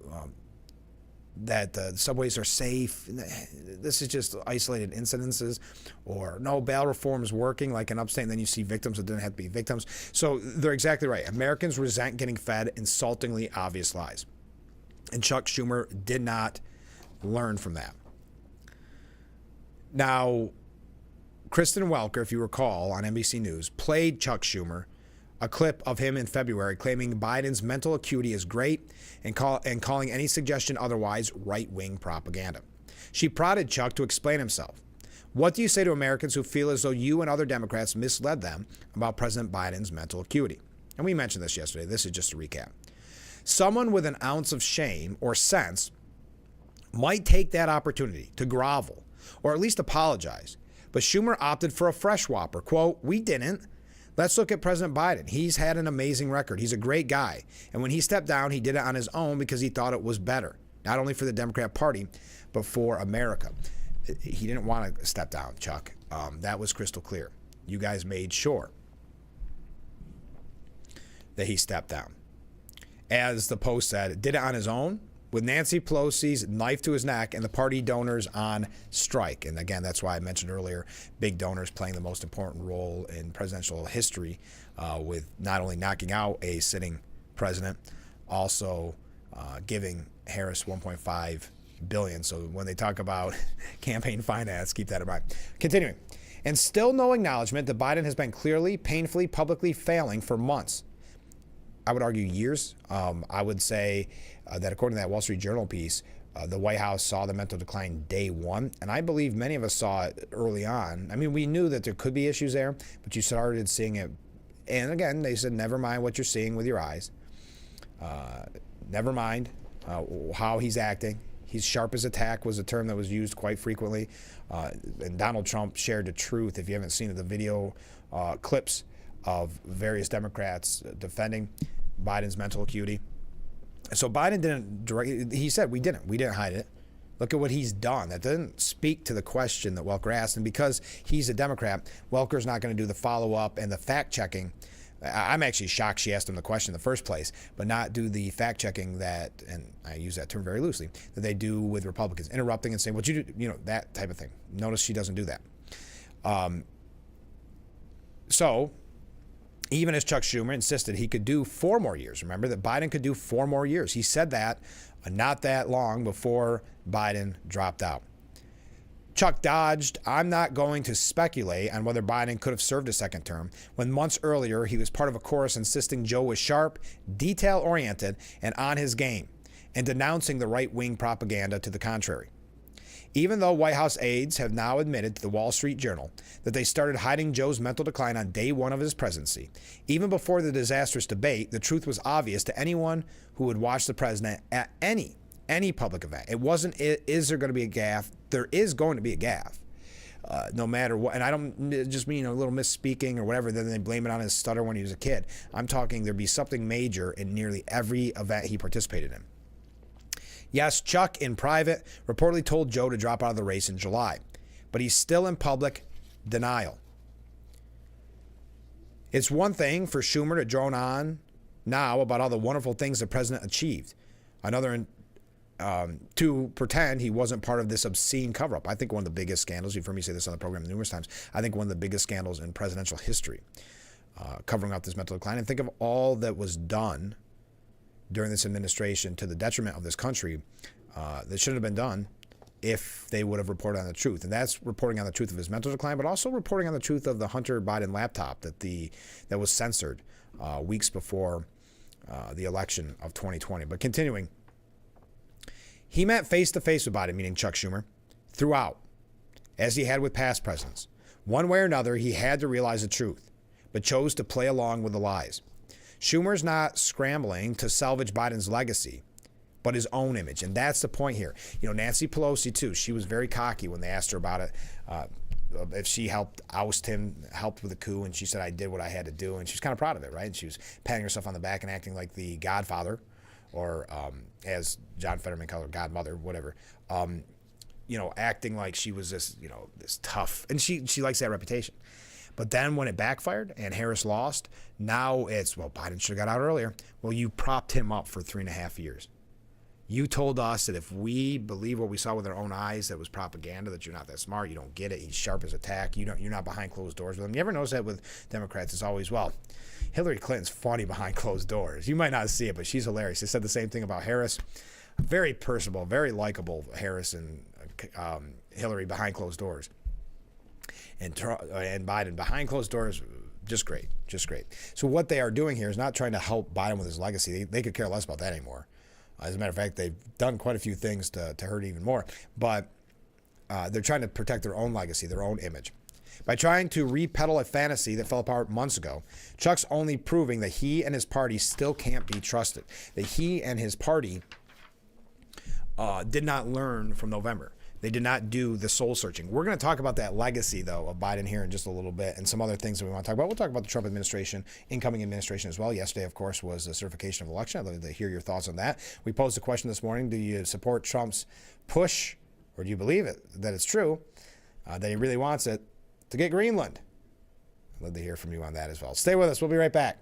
that the subways are safe. This is just isolated incidences, or no, bail reform is working like in upstate, and then you see victims that didn't have to be victims. So they're exactly right. Americans resent getting fed insultingly obvious lies. And Chuck Schumer did not learn from that. Now, Kristen Welker, if you recall, on NBC News, played Chuck Schumer a clip of him in February claiming Biden's mental acuity is great and calling any suggestion otherwise right-wing propaganda. She prodded Chuck to explain himself. What do you say to Americans who feel as though you and other Democrats misled them about President Biden's mental acuity? and we mentioned this yesterday, this is just a recap. Someone with an ounce of shame or sense might take that opportunity to grovel or at least apologize. But Schumer opted for a fresh whopper. Quote, "We didn't. Let's look at President Biden. He's had an amazing record. He's a great guy. And when he stepped down, he did it on his own because he thought it was better, not only for the Democrat Party, but for America." He didn't want to step down, Chuck. That was crystal clear. You guys made sure that he stepped down. As the Post said, did it on his own with Nancy Pelosi's knife to his neck and the party donors on strike. And again, that's why I mentioned earlier, big donors playing the most important role in presidential history with not only knocking out a sitting president, also giving Harris $1.5 billion. So when they talk about campaign finance, keep that in mind. Continuing. And still no acknowledgement that Biden has been clearly, painfully, publicly failing for months. I would argue years. I would say that according to that Wall Street Journal piece, the White House saw the mental decline day one. And I believe many of us saw it early on. I mean, we knew that there could be issues there, but you started seeing it. And again, they said, never mind what you're seeing with your eyes. Never mind how he's acting. He's sharp as a tack was a term that was used quite frequently. And Donald Trump shared the truth. If you haven't seen the video clips of various Democrats defending Biden's mental acuity. So Biden didn't, he said, we didn't hide it. Look at what he's done. That doesn't speak to the question that Welker asked. And because he's a Democrat, Welker's not going to do the follow-up and the fact-checking. I'm actually shocked she asked him the question in the first place, but not do the fact-checking that, and I use that term very loosely, that they do with Republicans, interrupting and saying, what you do, that type of thing. Notice she doesn't do that. So even as Chuck Schumer insisted he could do 4 more years, remember that Biden could do 4 more years. He said that not that long before Biden dropped out. Chuck dodged, "I'm not going to speculate on whether Biden could have served a second term," when months earlier he was part of a chorus insisting Joe was sharp, detail-oriented, and on his game, and denouncing the right-wing propaganda to the contrary. Even though White House aides have now admitted to the Wall Street Journal that they started hiding Joe's mental decline on day one of his presidency, even before the disastrous debate, the truth was obvious to anyone who would watch the president at any public event. It wasn't, is there going to be a gaffe? There is going to be a gaffe, no matter what. And I don't just mean a little misspeaking or whatever, then they blame it on his stutter when he was a kid. I'm talking there'd be something major in nearly every event he participated in. Yes, Chuck, in private, reportedly told Joe to drop out of the race in July, but he's still in public denial. It's one thing for Schumer to drone on now about all the wonderful things the president achieved. Another to pretend he wasn't part of this obscene cover-up. I think one of the biggest scandals, you've heard me say this on the program numerous times, I think one of the biggest scandals in presidential history, covering up this mental decline. And think of all that was done during this administration to the detriment of this country that shouldn't have been done if they would have reported on the truth. And that's reporting on the truth of his mental decline, but also reporting on the truth of the Hunter Biden laptop that was censored weeks before the election of 2020. But continuing, he met face-to-face with Biden, meaning Chuck Schumer, throughout, as he had with past presidents. One way or another, he had to realize the truth, but chose to play along with the lies. Schumer's not scrambling to salvage Biden's legacy, but his own image. And that's the point here. Nancy Pelosi, too, she was very cocky when they asked her about it. If she helped oust him, helped with the coup, and she said, I did what I had to do. And she was kind of proud of it, right? And she was patting herself on the back and acting like the godfather, or as John Fetterman called her, godmother, whatever. Acting like she was this tough. And she likes that reputation. But then when it backfired and Harris lost, now it's, well, Biden should have got out earlier. Well, you propped him up for 3.5 years. You told us that if we believe what we saw with our own eyes, that was propaganda, that you're not that smart, you don't get it, he's sharp as a tack, you're not behind closed doors with him. You ever notice that with Democrats? It's always, well, Hillary Clinton's funny behind closed doors. You might not see it, but she's hilarious. They said the same thing about Harris. Very personable, very likable Harris and Hillary behind closed doors. And Biden behind closed doors, just great. So what they are doing here is not trying to help Biden with his legacy. They could care less about that anymore. As a matter of fact, they've done quite a few things to hurt even more. But they're trying to protect their own legacy, their own image. By trying to repeddle a fantasy that fell apart months ago, Chuck's only proving that he and his party still can't be trusted. That he and his party did not learn from November. They did not do the soul searching. We're going to talk about that legacy, though, of Biden here in just a little bit and some other things that we want to talk about. We'll talk about the Trump administration, incoming administration as well. Yesterday, of course, was the certification of election. I'd love to hear your thoughts on that. We posed a question this morning. Do you support Trump's push, or do you believe it, that it's true, that he really wants it, to get Greenland? I'd love to hear from you on that as well. Stay with us. We'll be right back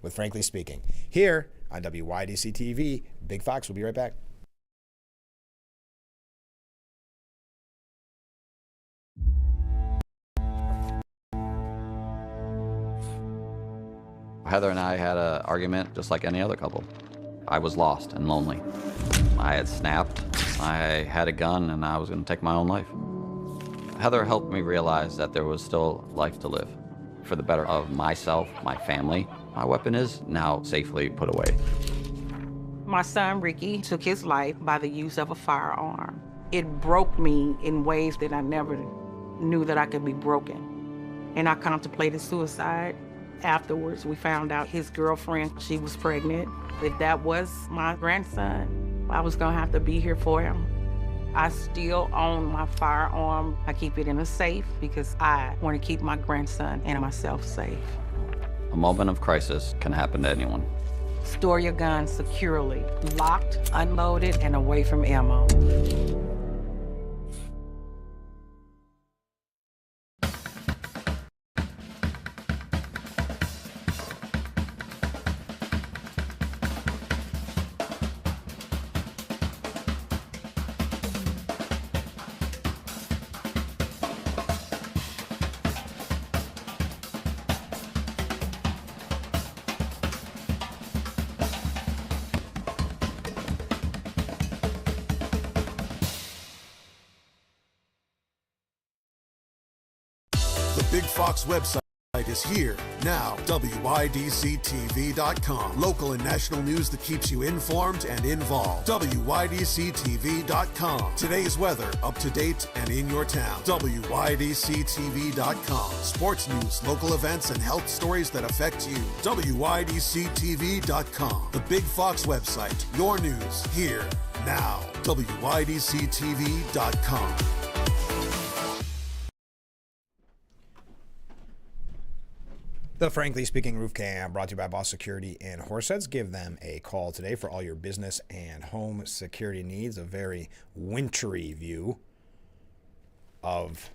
with Frankly Speaking here on WYDC TV. Big Fox will be right back. Heather and I had an argument just like any other couple. I was lost and lonely. I had snapped. I had a gun and I was going to take my own life. Heather helped me realize that there was still life to live for the better of myself, my family. My weapon is now safely put away. My son, Ricky, took his life by the use of a firearm. It broke me in ways that I never knew that I could be broken. And I contemplated suicide. Afterwards, we found out his girlfriend, she was pregnant. If that was my grandson, I was gonna have to be here for him. I still own my firearm. I keep it in a safe because I want to keep my grandson and myself safe. A moment of crisis can happen to anyone. Store your gun securely, locked, unloaded, and away from ammo. The Big Fox website is here now. WYDCTV.com. Local and national news that keeps you informed and involved. WYDCTV.com. Today's weather up to date and in your town. WYDCTV.com. Sports news, local events, and health stories that affect you. WYDCTV.com. The Big Fox website. Your news here now. WYDCTV.com. The Frankly Speaking Roof Cam brought to you by Boss Security in Horseheads. Give them a call today for all your business and home security needs. A very wintry view of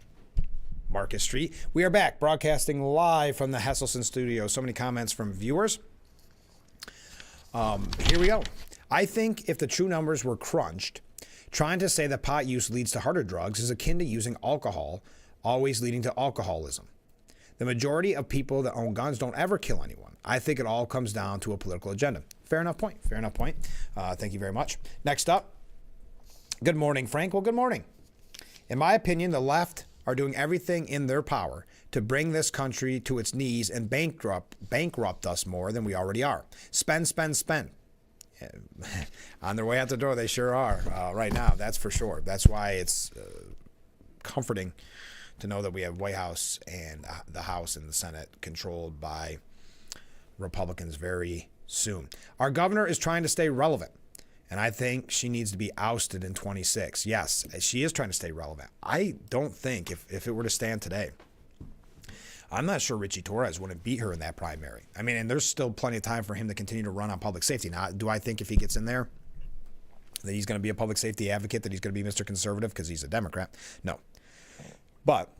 Market Street. We are back broadcasting live from the Hesselson studio. So many comments from viewers. Here we go. I think if the true numbers were crunched, trying to say that pot use leads to harder drugs is akin to using alcohol, always leading to alcoholism. The majority of people that own guns don't ever kill anyone. I think it all comes down to a political agenda. Fair enough point. Fair enough point. Thank you very much. Next up, good morning, Frank. Well, good morning. In my opinion, the left are doing everything in their power to bring this country to its knees and bankrupt us more than we already are. Spend, spend, spend. On their way out the door, they sure are right now. That's for sure. That's why it's comforting to know that we have White House and the House and the Senate controlled by Republicans very soon. Our governor is trying to stay relevant, and I think she needs to be ousted in 26. Yes, she is trying to stay relevant. I don't think if it were to stand today, I'm not sure Richie Torres wouldn't beat her in that primary. I mean, and there's still plenty of time for him to continue to run on public safety. Now, do I think if he gets in there that he's going to be a public safety advocate, that he's going to be Mr. Conservative because he's a Democrat? No. But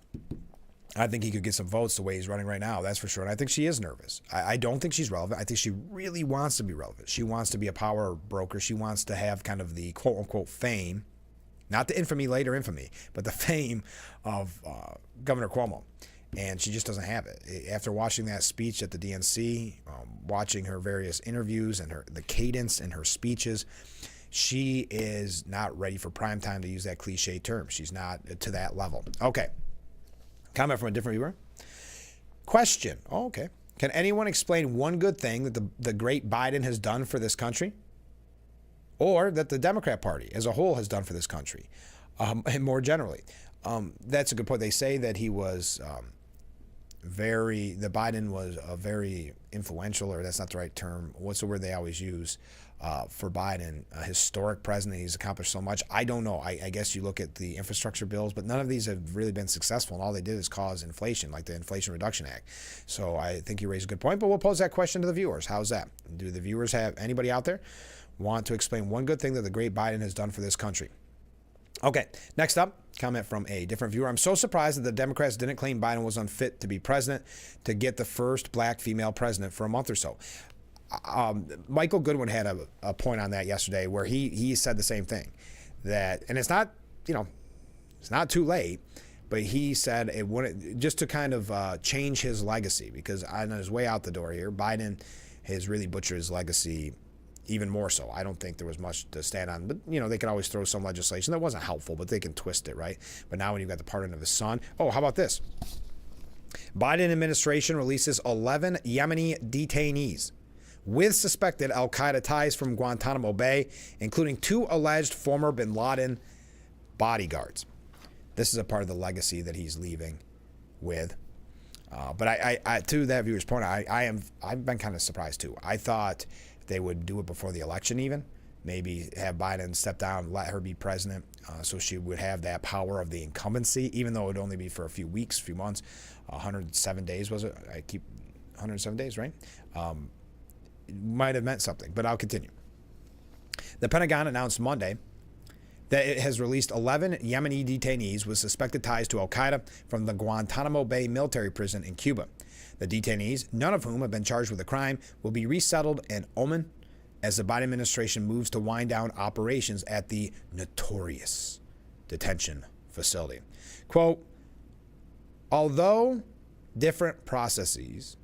I think he could get some votes the way he's running right now. That's for sure. And I think she is nervous. I don't think she's relevant. I think she really wants to be relevant. She wants to be a power broker. She wants to have kind of the quote unquote fame, not the infamy, later infamy, but the fame of Governor Cuomo. And she just doesn't have it. After watching that speech at the DNC, watching her various interviews and the cadence in her speeches, she is not ready for prime time, to use that cliche term. She's not to that level. Okay. Comment from a different viewer. Question. Oh, okay. Can anyone explain one good thing that the great Biden has done for this country? Or that the Democrat Party as a whole has done for this country? And more generally. That's a good point. They say that he was Biden was a very influential, or that's not the right term. What's the word they always use for Biden? A historic president. He's accomplished so much. I don't know. I guess you look at the infrastructure bills, but none of these have really been successful, and all they did is cause inflation, like the Inflation Reduction Act. So I think you raise a good point, but we'll pose that question to the viewers. How's that? Do the viewers have anybody out there want to explain one good thing that the great Biden has done for this country? Okay, next up, comment from a different viewer. I'm so surprised that the Democrats didn't claim Biden was unfit to be president to get the first black female president for a month or so. Michael Goodwin had a point on that yesterday where he said the same thing. That, and it's not, it's not too late, but he said it wouldn't, just to kind of change his legacy, because on his way out the door here, Biden has really butchered his legacy even more so. I don't think there was much to stand on, but they could always throw some legislation that wasn't helpful, but they can twist it, right? But now when you've got the pardon of his son, oh, how about this? Biden administration releases 11 Yemeni detainees with suspected al-Qaeda ties from Guantanamo Bay, including 2 alleged former bin Laden bodyguards. This is a part of the legacy that he's leaving with. But I to that viewer's point, I've been kind of surprised too. I thought they would do it before the election even. Maybe have Biden step down, let her be president, so she would have that power of the incumbency, even though it would only be for a few weeks, few months. 107 days, was it? 107 days, right? It might have meant something, but I'll continue. The Pentagon announced Monday that it has released 11 Yemeni detainees with suspected ties to al-Qaeda from the Guantanamo Bay military prison in Cuba. The detainees, none of whom have been charged with a crime, will be resettled in Oman as the Biden administration moves to wind down operations at the notorious detention facility. Quote, although different processes,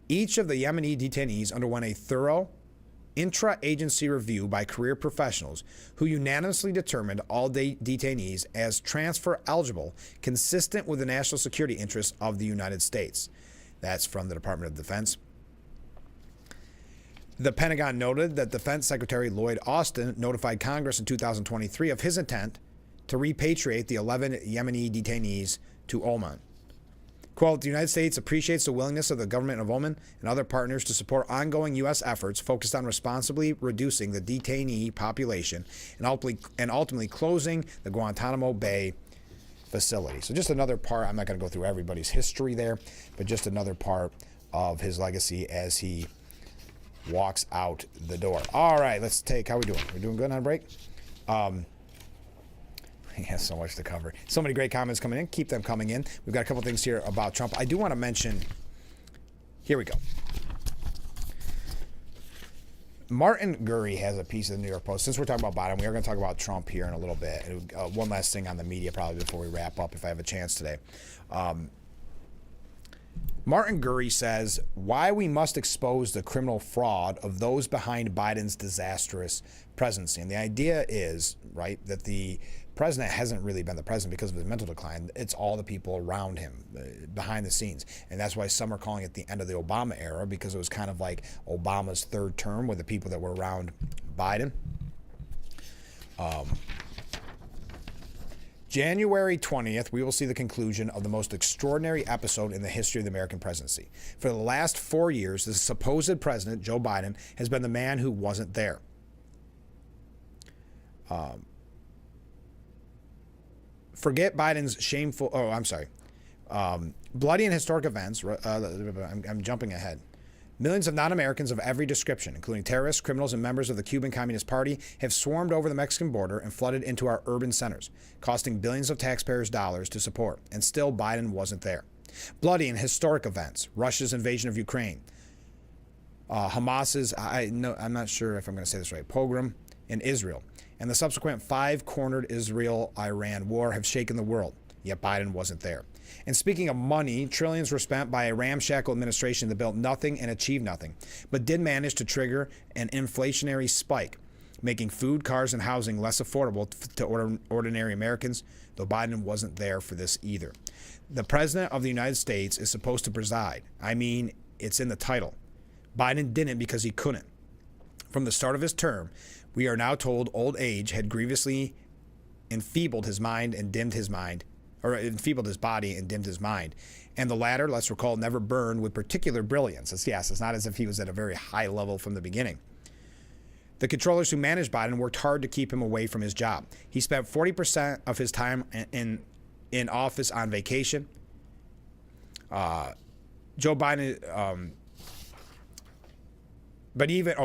each of the Yemeni detainees underwent a thorough intra-agency review by career professionals who unanimously determined all detainees as transfer eligible, consistent with the national security interests of the United States. That's from the Department of Defense. The Pentagon noted that Defense Secretary Lloyd Austin notified Congress in 2023 of his intent to repatriate the 11 Yemeni detainees to Oman. Quote, the United States appreciates the willingness of the government of Oman and other partners to support ongoing U.S. efforts focused on responsibly reducing the detainee population and ultimately closing the Guantanamo Bay facility. So just another part, I'm not going to go through everybody's history there, but just another part of his legacy as he walks out the door. All right, let's take, how we doing? We're doing good on break? He has so much to cover. So many great comments coming in. Keep them coming in. We've got a couple things here about Trump. I do want to mention, here we go. Martin Gurry has a piece of the New York Post. Since we're talking about Biden, we are going to talk about Trump here in a little bit. One last thing on the media probably before we wrap up, if I have a chance today. Martin Gurry says why we must expose the criminal fraud of those behind Biden's disastrous presidency. And the idea is, right, that the president hasn't really been the president because of his mental decline. It's all the people around him, behind the scenes. And that's why some are calling it the end of the Obama era, because it was kind of like Obama's third term with the people that were around Biden. January 20th, we will see the conclusion of the most extraordinary episode in the history of the American presidency. For the last 4 years, the supposed president, Joe Biden, has been the man who wasn't there. Forget Biden's shameful, bloody and historic events. I'm jumping ahead. Millions of non-Americans of every description, including terrorists, criminals, and members of the Cuban Communist Party, have swarmed over the Mexican border and flooded into our urban centers, costing billions of taxpayers' dollars to support. And still, Biden wasn't there. Bloody and historic events. Russia's invasion of Ukraine. Hamas's, I'm not sure if I'm going to say this right, pogrom in Israel. And the subsequent five-cornered Israel-Iran war have shaken the world. Yet Biden wasn't there. And speaking of money, trillions were spent by a ramshackle administration that built nothing and achieved nothing, but did manage to trigger an inflationary spike, making food, cars, and housing less affordable to ordinary Americans, though Biden wasn't there for this either. The President of the United States is supposed to preside. I mean, it's in the title. Biden didn't because he couldn't. From the start of his term, we are now told old age had grievously enfeebled his mind and dimmed his mind, or enfeebled his body and dimmed his mind. And the latter, let's recall, never burned with particular brilliance. It's not as if he was at a very high level from the beginning. The controllers who managed Biden worked hard to keep him away from his job. He spent 40% of his time in office on vacation. Joe Biden,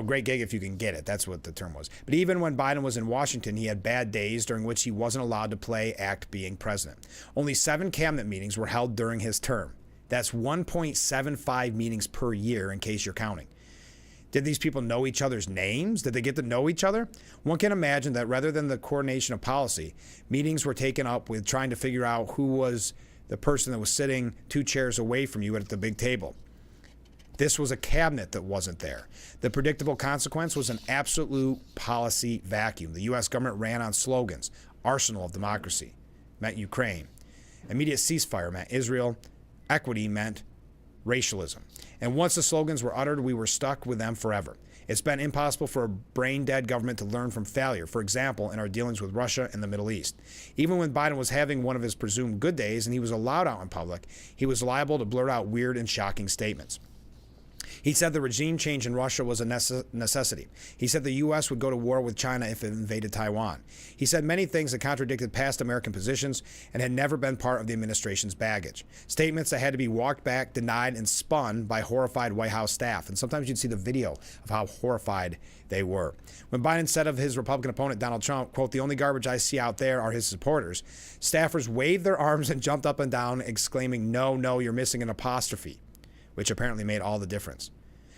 great gig if you can get it. That's what the term was. But even when Biden was in Washington, he had bad days during which he wasn't allowed to play act being president. Only 7 cabinet meetings were held during his term. That's 1.75 meetings per year, in case you're counting. Did these people know each other's names? Did they get to know each other? One can imagine that rather than the coordination of policy, meetings were taken up with trying to figure out who was the person that was sitting 2 chairs away from you at the big table. This was a cabinet that wasn't there. The predictable consequence was an absolute policy vacuum. The U.S. government ran on slogans. Arsenal of democracy meant Ukraine. Immediate ceasefire meant Israel. Equity meant racialism. And once the slogans were uttered, we were stuck with them forever. It's been impossible for a brain-dead government to learn from failure, for example, in our dealings with Russia and the Middle East. Even when Biden was having one of his presumed good days and he was allowed out in public, he was liable to blurt out weird and shocking statements. He said the regime change in Russia was a necessity. He said the U.S. would go to war with China if it invaded Taiwan. He said many things that contradicted past American positions and had never been part of the administration's baggage. Statements that had to be walked back, denied, and spun by horrified White House staff. And sometimes you'd see the video of how horrified they were. When Biden said of his Republican opponent, Donald Trump, quote, "The only garbage I see out there are his supporters," staffers waved their arms and jumped up and down, exclaiming, "No, you're missing an apostrophe," which apparently made all the difference.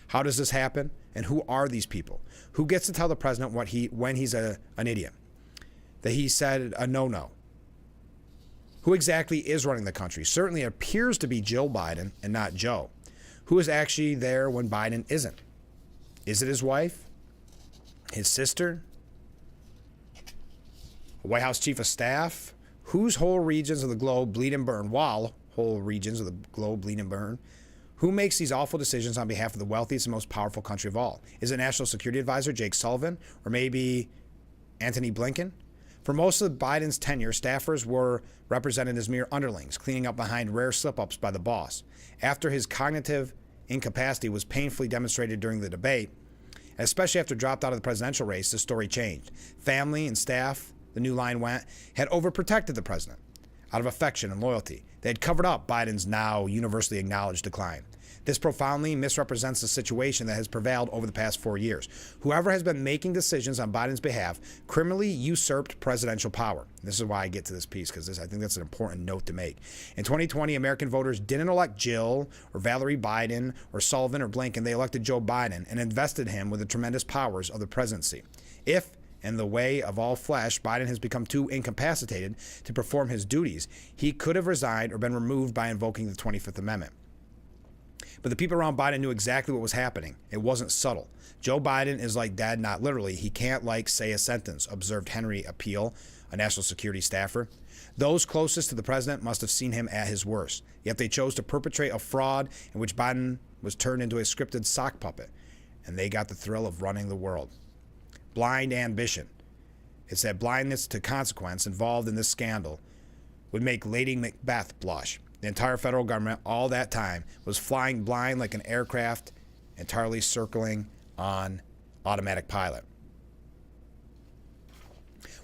How does this happen? And who are these people? Who gets to tell the president when he's an idiot? That he said a no-no? Who exactly is running the country? Certainly it appears to be Jill Biden and not Joe. Who is actually there when Biden isn't? Is it his wife? His sister? A White House chief of staff? Whose whole regions of the globe bleed and burn while whole regions of the globe bleed and burn? Who makes these awful decisions on behalf of the wealthiest and most powerful country of all? Is it National Security Advisor Jake Sullivan or maybe Antony Blinken? For most of Biden's tenure, staffers were represented as mere underlings, cleaning up behind rare slip-ups by the boss. After his cognitive incapacity was painfully demonstrated during the debate, especially after dropped out of the presidential race, the story changed. Family and staff, the new line went, had overprotected the president out of affection and loyalty. They had covered up Biden's now universally acknowledged decline. This profoundly misrepresents the situation that has prevailed over the past 4 years. Whoever has been making decisions on Biden's behalf criminally usurped presidential power. This is why I get to this piece, because I think that's an important note to make. In 2020, American voters didn't elect Jill or Valerie Biden or Sullivan or Blinken. They elected Joe Biden and invested him with the tremendous powers of the presidency. If, in the way of all flesh, Biden has become too incapacitated to perform his duties, he could have resigned or been removed by invoking the 25th Amendment. But the people around Biden knew exactly what was happening. It wasn't subtle. Joe Biden is like dad, not literally. He can't say a sentence, observed Henry Appeal, a national security staffer. Those closest to the president must have seen him at his worst. Yet they chose to perpetrate a fraud in which Biden was turned into a scripted sock puppet. And they got the thrill of running the world. Blind ambition. It's that blindness to consequence involved in this scandal would make Lady Macbeth blush. The entire federal government, all that time, was flying blind like an aircraft, entirely circling on automatic pilot.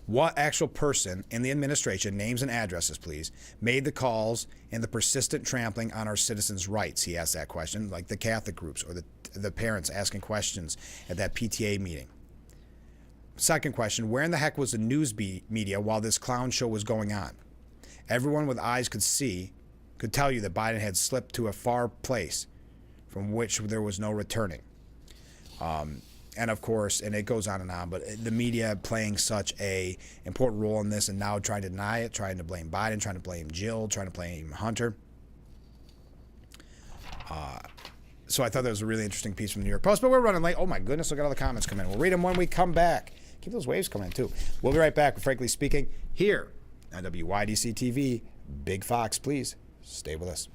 What actual person in the administration, names and addresses please, made the calls and the persistent trampling on our citizens' rights? He asked that question, like the Catholic groups or the parents asking questions at that PTA meeting. Second question, where in the heck was the news media while this clown show was going on? Everyone with eyes could tell you that Biden had slipped to a far place from which there was no returning. And of course, and it goes on and on, but the media playing such a important role in this and now trying to deny it, trying to blame Biden, trying to blame Jill, trying to blame Hunter. So I thought that was a really interesting piece from the New York Post, but we're running late. Oh my goodness, look at all the comments coming in. We'll read them when we come back. Keep those waves coming in too. We'll be right back with Frankly Speaking here on WYDC TV. Big Fox, please stay with us.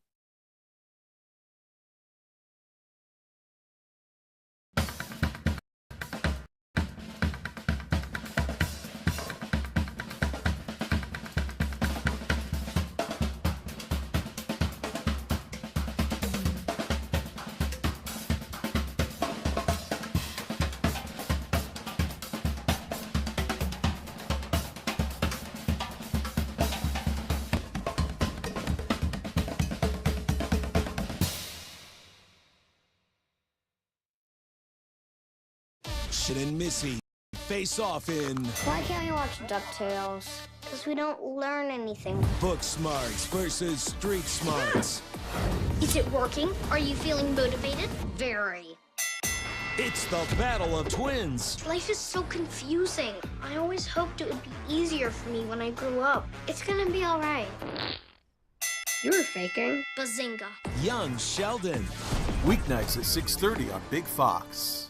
and Missy face off in Why can't we watch DuckTales? Because we don't learn anything. Book Smarts versus Street Smarts. Is it working? Are you feeling motivated? Very. It's the battle of twins. Life is so confusing. I always hoped it would be easier for me when I grew up. It's gonna be all right. You were faking. Bazinga. Young Sheldon. Weeknights at 6:30 on Big Fox.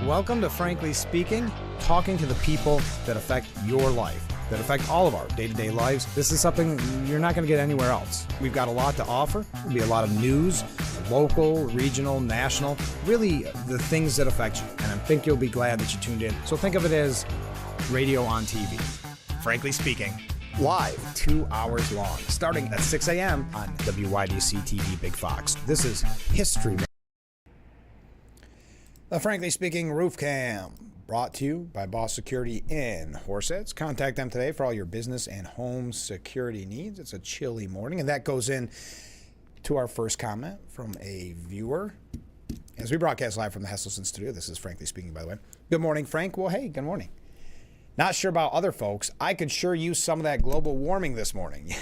Welcome to Frankly Speaking, talking to the people that affect your life, that affect all of our day-to-day lives. This is something you're not going to get anywhere else. We've got a lot to offer. There'll be a lot of news, local, regional, national, really the things that affect you. And I think you'll be glad that you tuned in. So think of it as radio on TV. Frankly Speaking, live, 2 hours long, starting at 6 a.m. on WYDC TV Big Fox. This is History. The Frankly Speaking Roof Cam, brought to you by Boss Security in Horseheads. Contact them today for all your business and home security needs. It's a chilly morning, and that goes in to our first comment from a viewer. As we broadcast live from the Hesselson studio, this is Frankly Speaking, by the way. Good morning, Frank. Well, hey, good morning. Not sure about other folks. I could sure use some of that global warming this morning.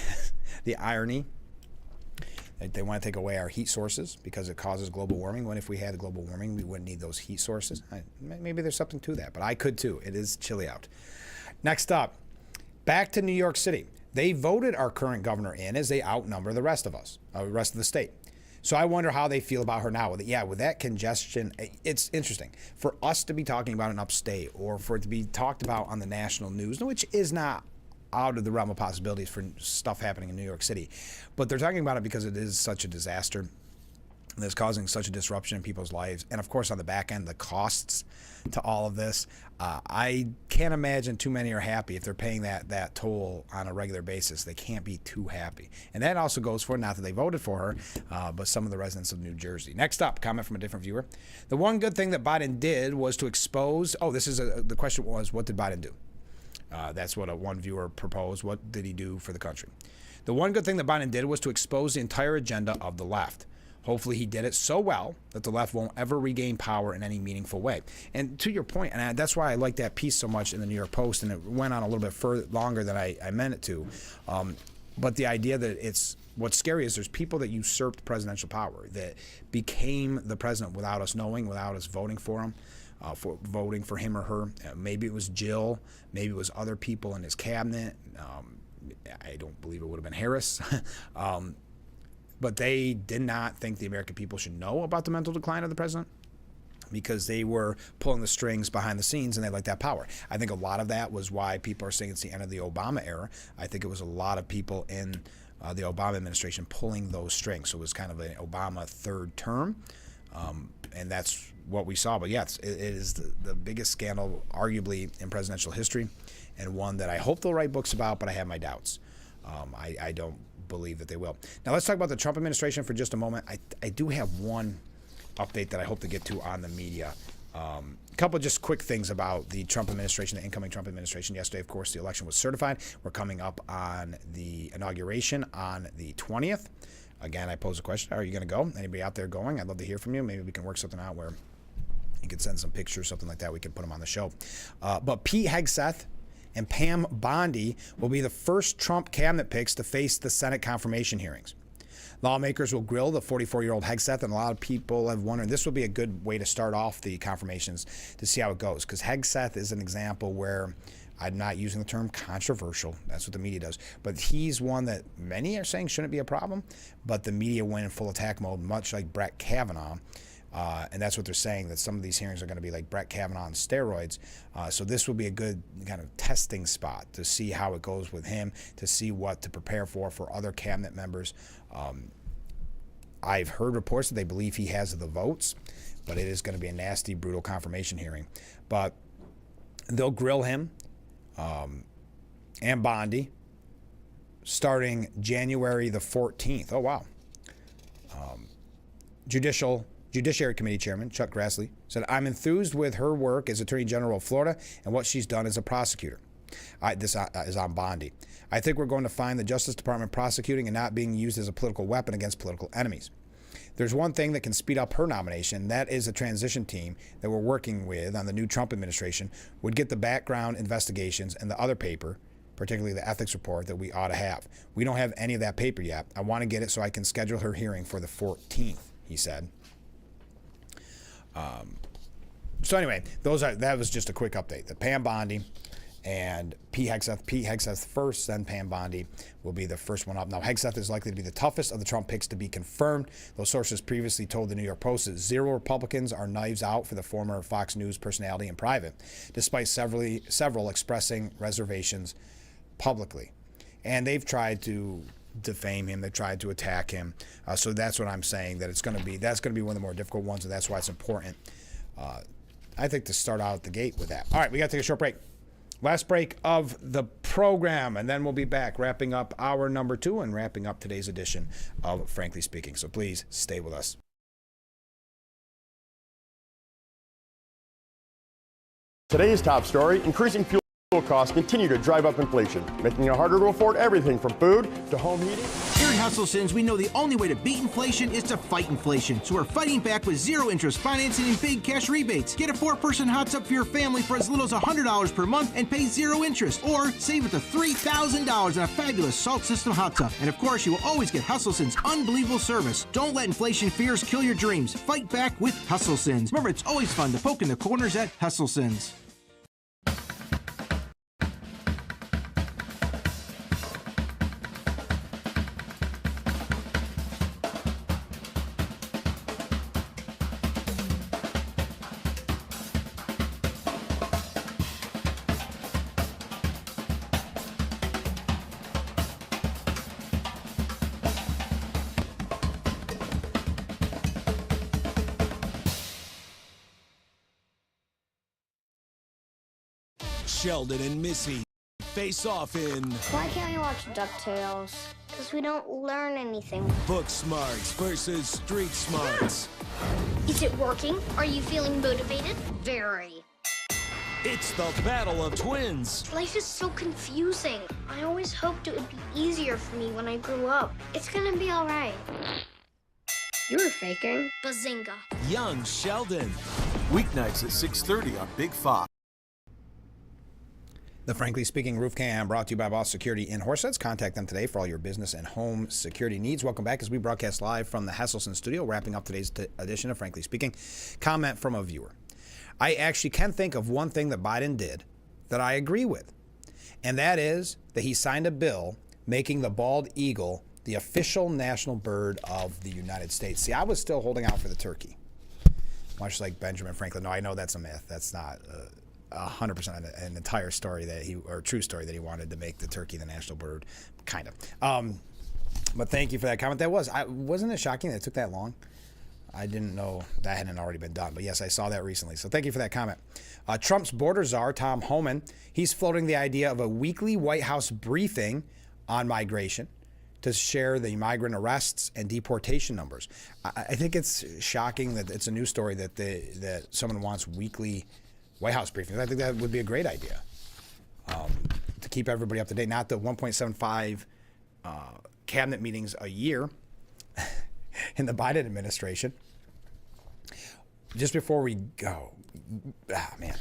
The irony. They want to take away our heat sources because it causes global warming, when if we had global warming, we wouldn't need those heat sources. Maybe there's something to that, but I could too. It is chilly out. Next up, back to New York City. They voted our current governor in as they outnumber the rest of us, the rest of the state. So I wonder how they feel about her now. With that congestion, it's interesting. For us to be talking about an upstate, or for it to be talked about on the national news, which is not out of the realm of possibilities for stuff happening in New York City. But they're talking about it because it is such a disaster that's causing such a disruption in people's lives. And of course, on the back end, the costs to all of this. I can't imagine too many are happy if they're paying that toll on a regular basis. They can't be too happy. And that also goes for, not that they voted for her, but some of the residents of New Jersey. Next up, comment from a different viewer. The one good thing that Biden did was to expose, the question was, what did Biden do? That's what one viewer proposed. What did he do for the country? The one good thing that Biden did was to expose the entire agenda of the left. Hopefully he did it so well that the left won't ever regain power in any meaningful way. And to your point, and that's why I like that piece so much in the New York Post, and it went on a little bit longer than I meant it to. But the idea that what's scary is there's people that usurped presidential power, that became the president without us knowing, without us voting for him. For voting for him or her. Maybe it was Jill. Maybe it was other people in his cabinet. I don't believe it would have been Harris. But they did not think the American people should know about the mental decline of the president, because they were pulling the strings behind the scenes and they liked that power. I think a lot of that was why people are saying it's the end of the Obama era. I think it was a lot of people in the Obama administration pulling those strings. So it was kind of an Obama third term. And that's what we saw. But yes, it is the biggest scandal, arguably, in presidential history, and one that I hope they'll write books about, but I have my doubts. I don't believe that they will. Now, let's talk about the Trump administration for just a moment. I do have one update that I hope to get to on the media. A couple of just quick things about the Trump administration, the incoming Trump administration. Yesterday, of course, the election was certified. We're coming up on the inauguration on the 20th. Again, I pose a question. Are you going to go? Anybody out there going? I'd love to hear from you. Maybe we can work something out where you could send some pictures, something like that. We can put them on the show. But Pete Hegseth and Pam Bondi will be the first Trump cabinet picks to face the Senate confirmation hearings. Lawmakers will grill the 44-year-old Hegseth, and a lot of people have wondered, this will be a good way to start off the confirmations to see how it goes, because Hegseth is an example where, I'm not using the term controversial, that's what the media does, but he's one that many are saying shouldn't be a problem, but the media went in full attack mode, much like Brett Kavanaugh. And that's what they're saying, that some of these hearings are going to be like Brett Kavanaugh on steroids. So this will be a good kind of testing spot to see how it goes with him, to see what to prepare for other cabinet members. I've heard reports that they believe he has the votes, but it is going to be a nasty, brutal confirmation hearing. But they'll grill him and Bondi starting January the 14th. Oh, wow. Judiciary Committee Chairman Chuck Grassley said, "I'm enthused with her work as Attorney General of Florida and what she's done as a prosecutor." This is on Bondi. "I think we're going to find the Justice Department prosecuting and not being used as a political weapon against political enemies. There's one thing that can speed up her nomination. That is a transition team that we're working with on the new Trump administration would get the background investigations and the other paper, particularly the ethics report that we ought to have. We don't have any of that paper yet. I want to get it so I can schedule her hearing for the 14th, he said. So anyway, that was just a quick update. The Pam Bondi and Pete Hegseth first, then Pam Bondi will be the first one up. Now, Hegseth is likely to be the toughest of the Trump picks to be confirmed. Those sources previously told the New York Post that 0 Republicans are knives out for the former Fox News personality in private, despite several expressing reservations publicly. And they've tried to defame him. They tried to attack him. So that's what I'm saying, that that's going to be one of the more difficult ones, and that's why it's important, I think, to start out the gate with that. All right, we got to take a short break. Last break of the program, and then we'll be back wrapping up hour number 2 and wrapping up today's edition of Frankly Speaking. So please stay with us. Today's top story: increasing fuel costs continue to drive up inflation, making it harder to afford everything from food to home heating. Here at Hustlesons, we know the only way to beat inflation is to fight inflation. So we're fighting back with zero interest financing and big cash rebates. Get a 4-person hot tub for your family for as little as $100 per month and pay zero interest. Or save up to $3,000 on a fabulous salt system hot tub. And of course, you will always get Hustlesons' unbelievable service. Don't let inflation fears kill your dreams. Fight back with Hustlesons. Remember, it's always fun to poke in the corners at Hustlesons. Sheldon and Missy face off in Why can't we watch DuckTales? Because we don't learn anything. Book Smarts versus Street Smarts. Is it working? Are you feeling motivated? Very. It's the battle of twins. Life is so confusing. I always hoped it would be easier for me when I grew up. It's gonna be all right. You were faking. Bazinga. Young Sheldon. Weeknights at 6:30 on Big Fox. The Frankly Speaking Roof Cam brought to you by Boss Security in Horseheads. Contact them today for all your business and home security needs. Welcome back as we broadcast live from the Hesselson studio, wrapping up today's edition of Frankly Speaking. Comment from a viewer. I actually can think of one thing that Biden did that I agree with, and that is that he signed a bill making the bald eagle the official national bird of the United States. See, I was still holding out for the turkey, much like Benjamin Franklin. No, I know that's a myth. That's not 100% an entire story or true story that he wanted to make the turkey the national bird, kind of. But thank you for that comment. Wasn't it shocking that it took that long? I didn't know that hadn't already been done, but yes, I saw that recently. So thank you for that comment. Trump's border czar, Tom Homan, he's floating the idea of a weekly White House briefing on migration to share the migrant arrests and deportation numbers. I think it's shocking that it's a news story that someone wants weekly White House briefings. I think that would be a great idea to keep everybody up to date. Not the 1.75 cabinet meetings a year in the Biden administration. Just before we go, here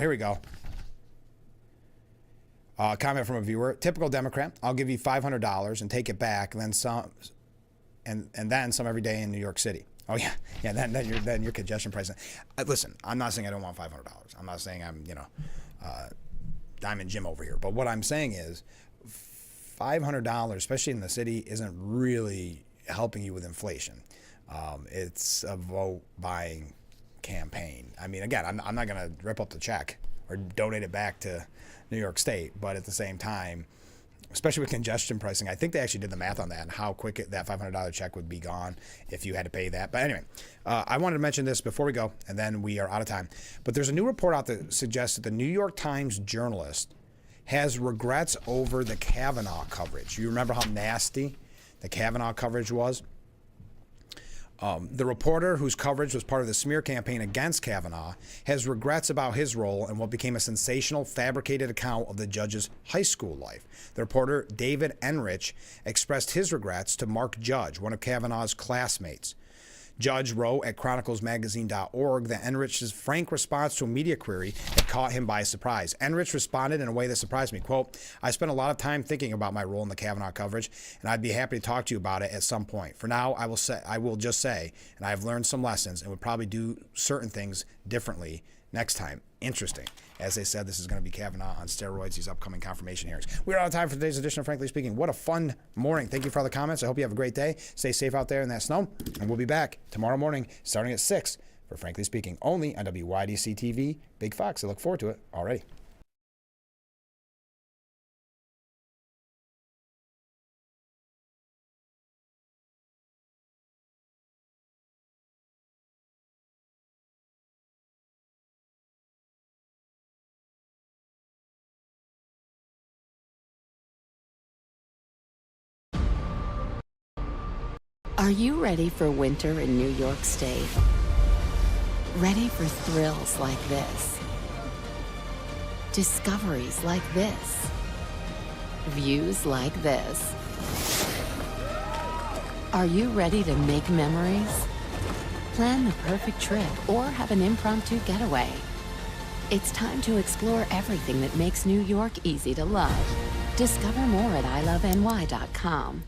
we go. Comment from a viewer. Typical Democrat. I'll give you $500 and take it back, and then some, and then some every day in New York City. Oh yeah. Then your congestion pricing. Listen, I'm not saying I don't want $500. I'm not saying I'm Diamond Jim over here. But what I'm saying is, $500, especially in the city, isn't really helping you with inflation. It's a vote buying campaign. I mean, again, I'm not going to rip up the check or donate it back to New York State, but at the same time, especially with congestion pricing, I think they actually did the math on that and how quick that $500 check would be gone if you had to pay that. But anyway, I wanted to mention this before we go, and then we are out of time. But there's a new report out that suggests that the New York Times journalist has regrets over the Kavanaugh coverage. You remember how nasty the Kavanaugh coverage was? The reporter whose coverage was part of the smear campaign against Kavanaugh has regrets about his role in what became a sensational, fabricated account of the judge's high school life. The reporter, David Enrich, expressed his regrets to Mark Judge, one of Kavanaugh's classmates. Judge wrote at chroniclesmagazine.org that Enrich's frank response to a media query had caught him by surprise. Enrich responded in a way that surprised me. Quote, I spent a lot of time thinking about my role in the Kavanaugh coverage, and I'd be happy to talk to you about it at some point. For now, I will just say, and I have learned some lessons and would probably do certain things differently next time. Interesting. As they said, this is going to be Kavanaugh on steroids, these upcoming confirmation hearings. We're out of time for today's edition of Frankly Speaking. What a fun morning. Thank you for all the comments. I hope you have a great day. Stay safe out there in that snow. And we'll be back tomorrow morning starting at 6 for Frankly Speaking, only on WYDC TV, Big Fox. I look forward to it already. Are you ready for winter in New York State? Ready for thrills like this? Discoveries like this? Views like this? Are you ready to make memories? Plan the perfect trip or have an impromptu getaway. It's time to explore everything that makes New York easy to love. Discover more at iloveny.com.